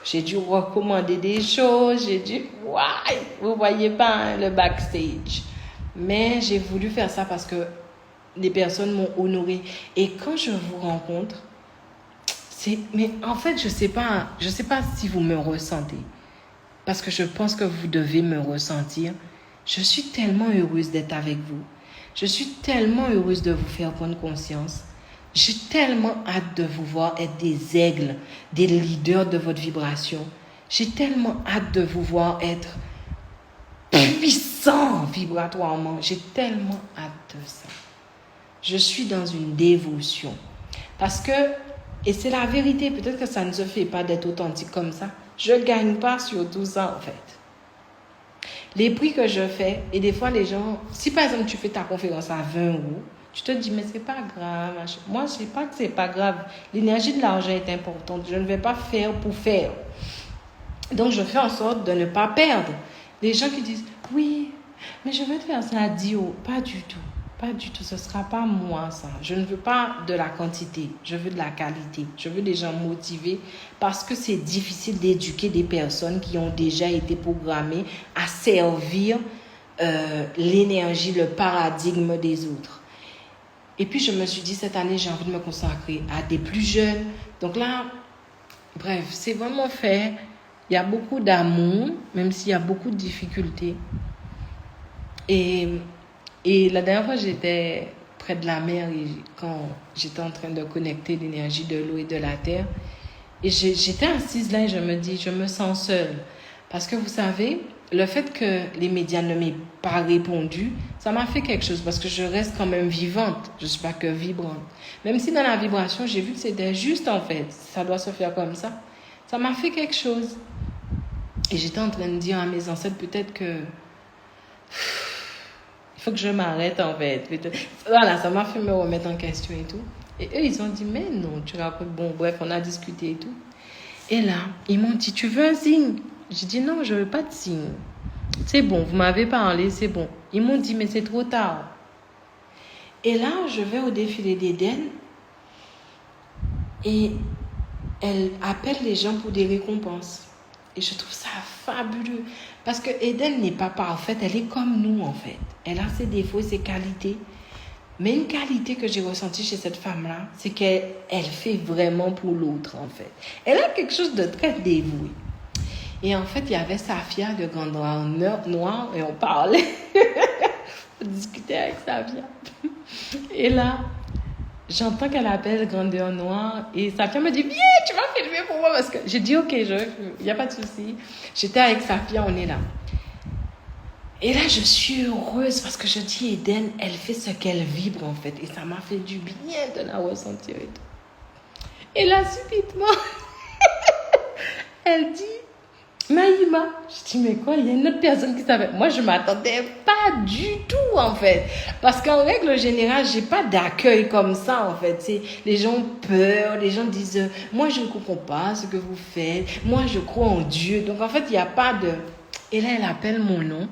J'ai dû recommander des choses, vous voyez pas hein, le backstage. Mais j'ai voulu faire ça parce que les personnes m'ont honoré. Et quand je vous rencontre, mais en fait, je sais pas si vous me ressentez. Parce que je pense que vous devez me ressentir. Je suis tellement heureuse d'être avec vous. Je suis tellement heureuse de vous faire prendre conscience. J'ai tellement hâte de vous voir être des aigles, des leaders de votre vibration. J'ai tellement hâte de vous voir être puissants vibratoirement. J'ai tellement hâte de ça. Je suis dans une dévotion. Parce que, et c'est la vérité, peut-être que ça ne se fait pas d'être authentique comme ça. Je ne gagne pas sur tout ça en fait. Les prix que je fais, et des fois les gens, si par exemple tu fais ta conférence à 20 €, tu te dis, mais c'est pas grave. Moi, je sais pas que c'est pas grave. L'énergie de l'argent est importante. Je ne vais pas faire pour faire. Donc, je fais en sorte de ne pas perdre. Les gens qui disent, oui, mais je veux te faire ça à 10 €. Pas du tout. Pas du tout. Ce sera pas moi, ça. Je ne veux pas de la quantité. Je veux de la qualité. Je veux des gens motivés parce que c'est difficile d'éduquer des personnes qui ont déjà été programmées à servir l'énergie, le paradigme des autres. Et puis, je me suis dit, cette année, j'ai envie de me consacrer à des plus jeunes. Donc là, bref, c'est vraiment fait. Il y a beaucoup d'amour, même s'il y a beaucoup de difficultés. Et la dernière fois, j'étais près de la mer quand j'étais en train de connecter l'énergie de l'eau et de la terre. Et j'étais assise là et je me dis, je me sens seule. Parce que vous savez, le fait que les médias ne m'aient pas répondu, ça m'a fait quelque chose parce que je reste quand même vivante. Je ne suis pas que vibrante. Même si dans la vibration, j'ai vu que c'était juste en fait. Ça doit se faire comme ça. Ça m'a fait quelque chose. Et j'étais en train de dire à mes ancêtres peut-être que il faut que je m'arrête en fait. Voilà, ça m'a fait me remettre en question et tout. Et eux, ils ont dit, mais non, tu racontes. Bon, bref, on a discuté et tout. Et là, ils m'ont dit, tu veux un signe? J'ai dit, non, je veux pas de signe. C'est bon, vous m'avez parlé, c'est bon. Ils m'ont dit, mais c'est trop tard. Et là, je vais au défilé d'Eden. Et elle appelle les gens pour des récompenses. Et je trouve ça fabuleux. Parce que Eden n'est pas parfaite, elle est comme nous en fait. Elle a ses défauts et ses qualités. Mais une qualité que j'ai ressentie chez cette femme-là, c'est qu'elle fait vraiment pour l'autre en fait. Elle a quelque chose de très dévoué. Et en fait, il y avait Safia de Grandeur Noire et on parlait. On discutait avec Safia. Et là, j'entends qu'elle appelle Grandeur Noire et Safia me dit, viens, tu vas filmer pour moi parce que j'ai dit, ok, il n'y a pas de souci. J'étais avec Safia, on est là. Et là, je suis heureuse parce que je dis, Eden, elle fait ce qu'elle vibre en fait. Et ça m'a fait du bien de la ressentir et tout. Et là, subitement, elle dit, Maïma. Je dis, mais quoi, il y a une autre personne qui savait. Moi, je ne m'attendais pas du tout, en fait. Parce qu'en règle générale, je n'ai pas d'accueil comme ça, en fait. C'est, les gens ont peur, les gens disent, moi, je ne comprends pas ce que vous faites. Moi, je crois en Dieu. Donc, en fait, il n'y a pas de... Et là, elle appelle mon nom.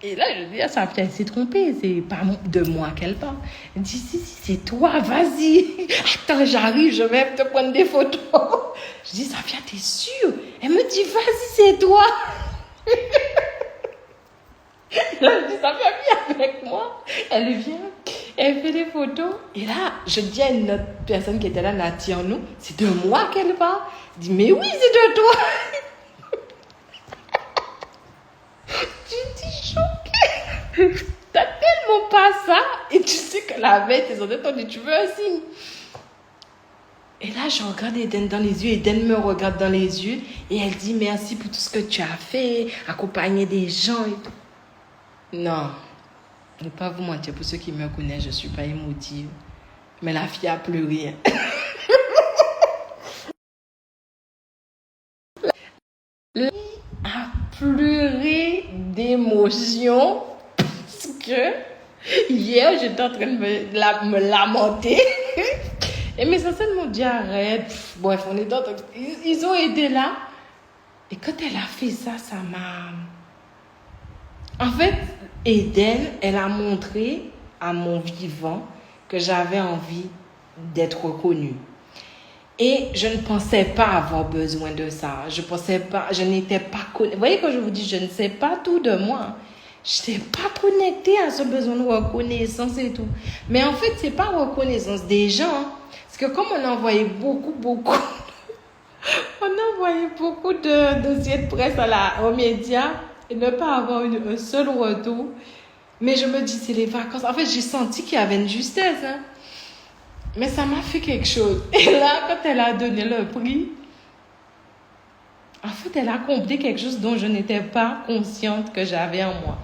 Et là, je dis à Safia, elle s'est trompée. C'est pas de moi qu'elle parle. Elle dit, si, c'est toi, vas-y. Attends, j'arrive, je vais te prendre des photos. Je dis, Safia, t'es sûre? Elle me dit, vas-y, c'est toi. Là, je dis, Safia, viens avec moi. Elle vient, elle fait des photos. Et là, je dis à une autre personne qui était là, Natiano, c'est de moi qu'elle parle. Elle dit, mais oui, c'est de toi. J'étais choquée. T'as tellement pas ça. Et tu sais que la veille, tes autres t'ont dit, tu veux un signe? Et là, là, je regarde Eden dans les yeux. Eden me regarde dans les yeux. Et elle dit, merci pour tout ce que tu as fait. Accompagner des gens et tout. Non. Je ne vais pas vous mentir. Pour ceux qui me connaissent, je ne suis pas émotive. Mais la fille a pleuré. La fille a pleuré d'émotion. Parce que hier, j'étais en train de me lamenter. Et mes ancêtres m'ont dit arrête. Bref, on est dans... Ils ont été là. Et quand elle a fait ça, ça m'a... En fait, Eden, elle a montré à mon vivant que j'avais envie d'être reconnue. Et je ne pensais pas avoir besoin de ça. Je n'étais pas connectée. Vous voyez, quand je vous dis, je ne sais pas tout de moi. Je n'étais pas connectée à ce besoin de reconnaissance et tout. Mais en fait, ce n'est pas reconnaissance des gens. Parce que comme on envoyait beaucoup de dossiers de presse aux médias et ne pas avoir un seul retour. Mais je me dis, c'est les vacances. En fait, j'ai senti qu'il y avait une justesse. Hein. Mais ça m'a fait quelque chose. Et là, quand elle a donné le prix, en fait, elle a accompli quelque chose dont je n'étais pas consciente que j'avais en moi.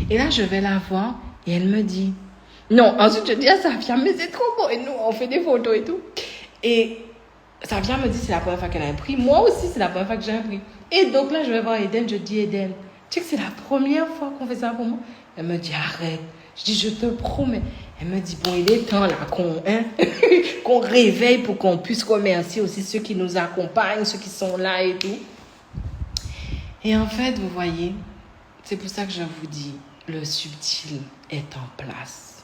Et là, je vais la voir et elle me dit... Non, ensuite, je dis à Safia, mais c'est trop beau. Et nous, on fait des photos et tout. Et Safia me dit, c'est la première fois qu'elle a un prix. Moi aussi, c'est la première fois que j'ai un prix. Et donc là, je vais voir Eden. Je dis, Eden, tu sais que c'est la première fois qu'on fait ça pour moi? Elle me dit, arrête. Je dis, je te promets. Elle me dit, bon, il est temps là qu'on réveille pour qu'on puisse remercier aussi ceux qui nous accompagnent, ceux qui sont là et tout. Et en fait, vous voyez, c'est pour ça que je vous dis, le subtil est en place.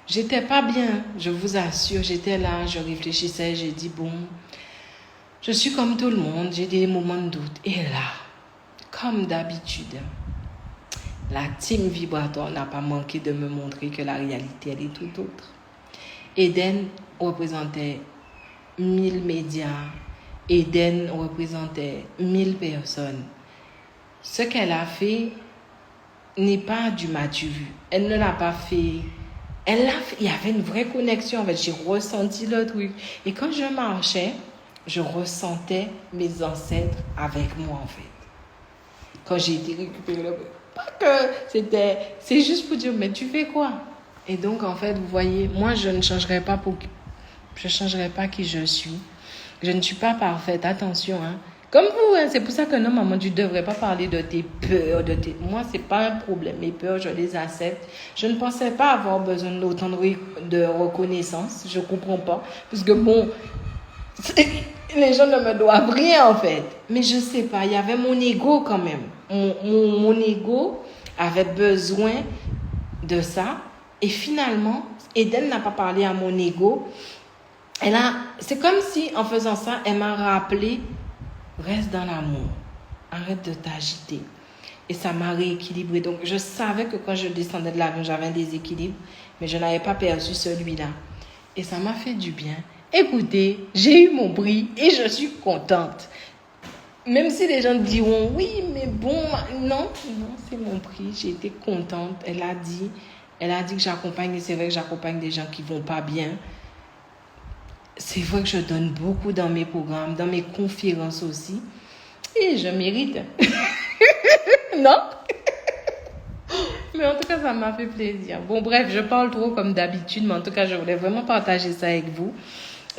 J'étais pas bien, je vous assure, j'étais là, je réfléchissais, j'ai dit, bon, je suis comme tout le monde, j'ai des moments de doute. Et là, comme d'habitude, la team vibratoire n'a pas manqué de me montrer que la réalité, elle est tout autre. Eden représentait 1000 médias. Eden représentait 1000 personnes. Ce qu'elle a fait n'est pas du m'as-tu vu. Elle ne l'a pas fait. Elle l'a fait. Il y avait une vraie connexion. En fait, j'ai ressenti le truc. Et quand je marchais, je ressentais mes ancêtres avec moi, en fait. Quand j'ai été récupérée là, pas que c'était... C'est juste pour dire, mais tu fais quoi? Et donc, en fait, vous voyez, moi, je ne changerai pas qui je suis. Je ne suis pas parfaite, attention. Hein. Comme vous, hein, c'est pour ça que non, maman, tu ne devrais pas parler de tes peurs. Moi, ce n'est pas un problème. Mes peurs, je les accepte. Je ne pensais pas avoir besoin d'autant de reconnaissance. Je ne comprends pas. Parce que bon, les gens ne me doivent rien, en fait. Mais je ne sais pas, il y avait mon ego quand même. Mon ego avait besoin de ça. Et finalement, Eden n'a pas parlé à mon ego. C'est comme si, en faisant ça, elle m'a rappelé, reste dans l'amour, arrête de t'agiter. Et ça m'a rééquilibré. Donc, je savais que quand je descendais de l'avion, j'avais un déséquilibre, mais je n'avais pas perçu celui-là. Et ça m'a fait du bien. Écoutez, j'ai eu mon prix et je suis contente. Même si les gens diront, oui, mais bon, non, c'est mon prix. J'ai été contente. Elle a dit que j'accompagne, et c'est vrai que j'accompagne des gens qui ne vont pas bien. C'est vrai que je donne beaucoup dans mes programmes, dans mes conférences aussi. Et je mérite. Non? Mais en tout cas, ça m'a fait plaisir. Bon, bref, je parle trop comme d'habitude, mais en tout cas, je voulais vraiment partager ça avec vous.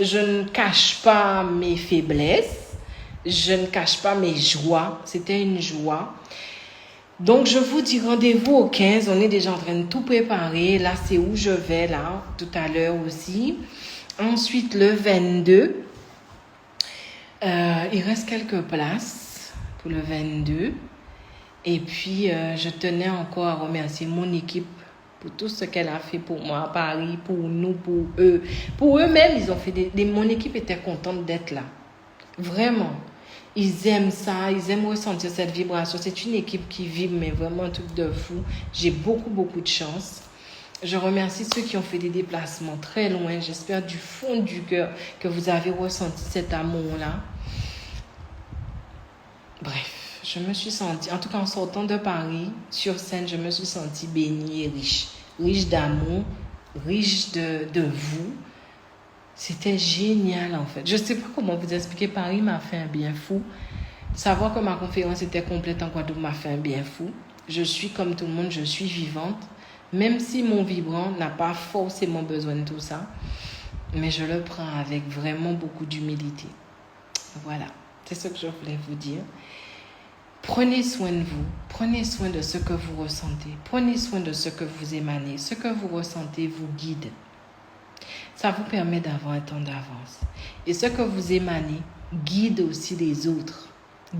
Je ne cache pas mes faiblesses. Je ne cache pas mes joies. C'était une joie. Donc, je vous dis rendez-vous au 15. On est déjà en train de tout préparer. Là, c'est où je vais, là, tout à l'heure aussi. Ensuite, le 22, il reste quelques places pour le 22. Et puis, je tenais encore à remercier mon équipe pour tout ce qu'elle a fait pour moi à Paris, pour nous, pour eux. Pour eux-mêmes, ils ont fait mon équipe était contente d'être là. Vraiment. Ils aiment ça, ils aiment ressentir cette vibration. C'est une équipe qui vibre, mais vraiment un truc de fou. J'ai beaucoup, beaucoup de chance. Je remercie ceux qui ont fait des déplacements très loin. J'espère du fond du cœur que vous avez ressenti cet amour-là. Bref, je me suis sentie, en tout cas en sortant de Paris, sur scène, je me suis sentie bénie et riche. Riche d'amour, riche de vous. C'était génial, en fait. Je ne sais pas comment vous expliquer. Paris m'a fait un bien fou. Savoir que ma conférence était complète en Guadeloupe m'a fait un bien fou. Je suis comme tout le monde, je suis vivante. Même si mon vibrant n'a pas forcément besoin de tout ça. Mais je le prends avec vraiment beaucoup d'humilité. Voilà, c'est ce que je voulais vous dire. Prenez soin de vous. Prenez soin de ce que vous ressentez. Prenez soin de ce que vous émanez. Ce que vous ressentez vous guide. Ça vous permet d'avoir un temps d'avance. Et ce que vous émanez guide aussi les autres.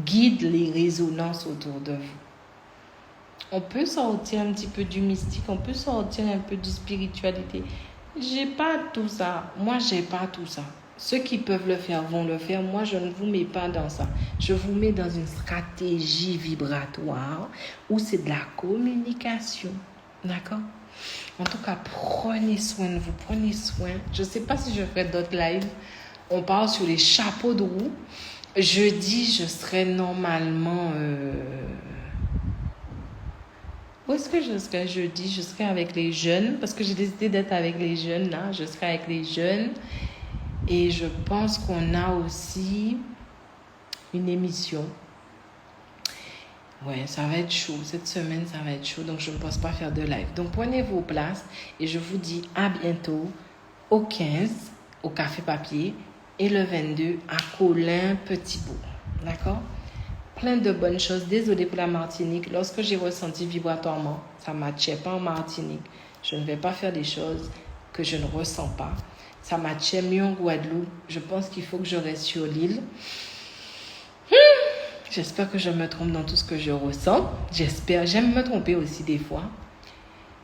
Guide les résonances autour de vous. On peut sortir un petit peu du mystique. On peut sortir un peu de spiritualité. J'ai pas tout ça. Moi, j'ai pas tout ça. Ceux qui peuvent le faire vont le faire. Moi, je ne vous mets pas dans ça. Je vous mets dans une stratégie vibratoire où c'est de la communication. D'accord? En tout cas, prenez soin de vous. Prenez soin. Je ne sais pas si je ferai d'autres lives. On parle sur les chapeaux de roue. Jeudi, je serai normalement... Où est-ce que je serai jeudi? Je serai avec les jeunes. Parce que j'ai décidé d'être avec les jeunes là. Je serai avec les jeunes. Et je pense qu'on a aussi une émission. Ouais, ça va être chaud. Cette semaine, ça va être chaud. Donc, je ne pense pas faire de live. Donc, prenez vos places. Et je vous dis à bientôt au 15, au Café Papier. Et le 22, à Colin Petitbourg. D'accord? Plein de bonnes choses. Désolée pour la Martinique. Lorsque j'ai ressenti vibratoirement, ça ne matchait pas en Martinique. Je ne vais pas faire des choses que je ne ressens pas. Ça matchait mieux en Guadeloupe. Je pense qu'il faut que je reste sur l'île. J'espère que je me trompe dans tout ce que je ressens. J'espère. J'aime me tromper aussi des fois.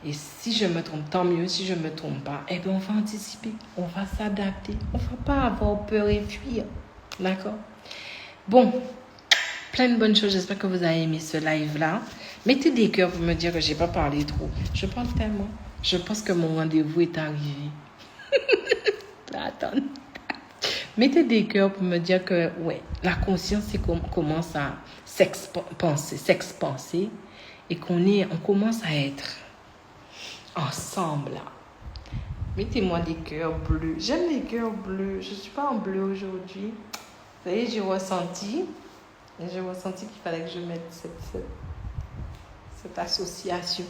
Et si je me trompe, tant mieux. Si je ne me trompe pas, eh bien, on va anticiper. On va s'adapter. On ne va pas avoir peur et fuir. D'accord? Bon. Plein de bonnes choses. J'espère que vous avez aimé ce live-là. Mettez des cœurs pour me dire que je n'ai pas parlé trop. Je parle tellement. Je pense que mon rendez-vous est arrivé. Attends. Mettez des cœurs pour me dire que ouais, la conscience commence à s'expanser et on commence à être ensemble là. Mettez-moi des cœurs bleus. J'aime les cœurs bleus. Je ne suis pas en bleu aujourd'hui. Vous voyez, j'ai ressenti qu'il fallait que je mette cette association.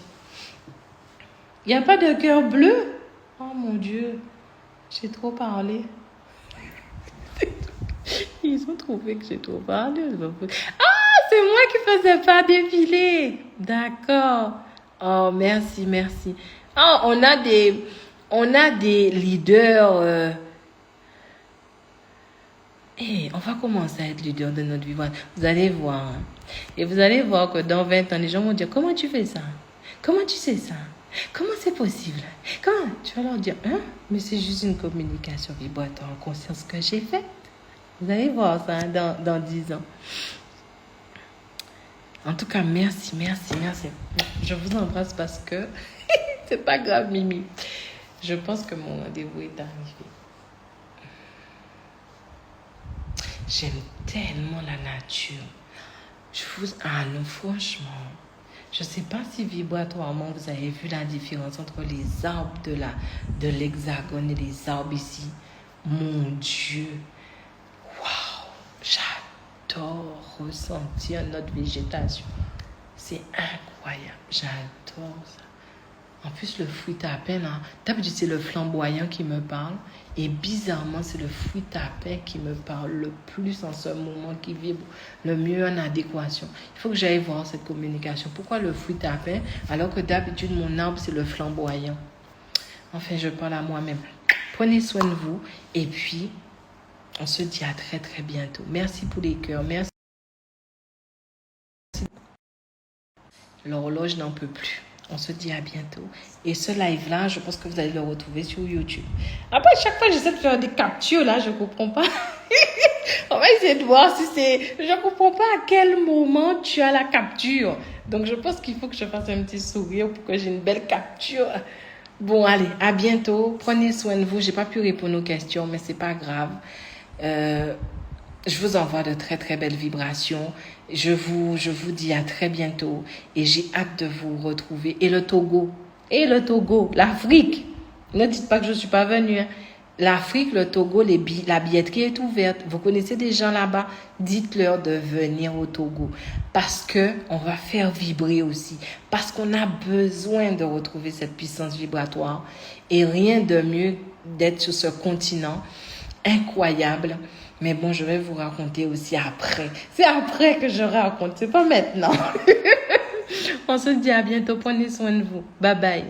Il n'y a pas de cœur bleu? Oh mon Dieu, j'ai trop parlé. Ils ont trouvé que j'ai trop parlé. Ah, c'est moi qui faisais pas défiler. D'accord. Oh, merci. Oh, on a des leaders. On va commencer à être leader de notre vie. Vous allez voir. Hein. Et vous allez voir que dans 20 ans, les gens vont dire, comment tu fais ça? Comment tu sais ça? Comment c'est possible? Comment? Tu vas leur dire, hein? Mais c'est juste une communication vibratoire en conscience que j'ai faite. Vous allez voir ça hein, dans 10 ans. En tout cas, merci. Je vous embrasse parce que c'est pas grave, Mimi. Je pense que mon rendez-vous est arrivé. J'aime tellement la nature. Ah non, franchement. Je ne sais pas si vibratoirement vous avez vu la différence entre les arbres de l'Hexagone et les arbres ici. Mon Dieu. Waouh. J'adore ressentir notre végétation. C'est incroyable. J'adore ça. En plus, le fruit tapin, là, d'habitude, c'est le flamboyant qui me parle. Et bizarrement, c'est le fruit tapin qui me parle le plus en ce moment, qui vibre le mieux en adéquation. Il faut que j'aille voir cette communication. Pourquoi le fruit tapin, alors que d'habitude, mon arbre, c'est le flamboyant? Enfin, je parle à moi-même. Prenez soin de vous. Et puis, on se dit à très, très bientôt. Merci pour les cœurs. Merci. L'horloge n'en peut plus. On se dit à bientôt. Et ce live-là, je pense que vous allez le retrouver sur YouTube. Après, chaque fois, j'essaie de faire des captures, là, je ne comprends pas. On va essayer de voir si c'est... Je ne comprends pas à quel moment tu as la capture. Donc, je pense qu'il faut que je fasse un petit sourire pour que j'ai une belle capture. Bon, allez, à bientôt. Prenez soin de vous. Je n'ai pas pu répondre aux questions, mais ce n'est pas grave. Je vous envoie de très, très belles vibrations. Je vous dis à très bientôt. Et j'ai hâte de vous retrouver. Et le Togo, l'Afrique. Ne dites pas que je ne suis pas venue. Hein. L'Afrique, le Togo, la billetterie est ouverte. Vous connaissez des gens là-bas? Dites-leur de venir au Togo parce que on va faire vibrer aussi. Parce qu'on a besoin de retrouver cette puissance vibratoire. Et rien de mieux d'être sur ce continent incroyable. Mais bon, je vais vous raconter aussi après. C'est après que je raconte, c'est pas maintenant. On se dit à bientôt. Prenez soin de vous. Bye bye.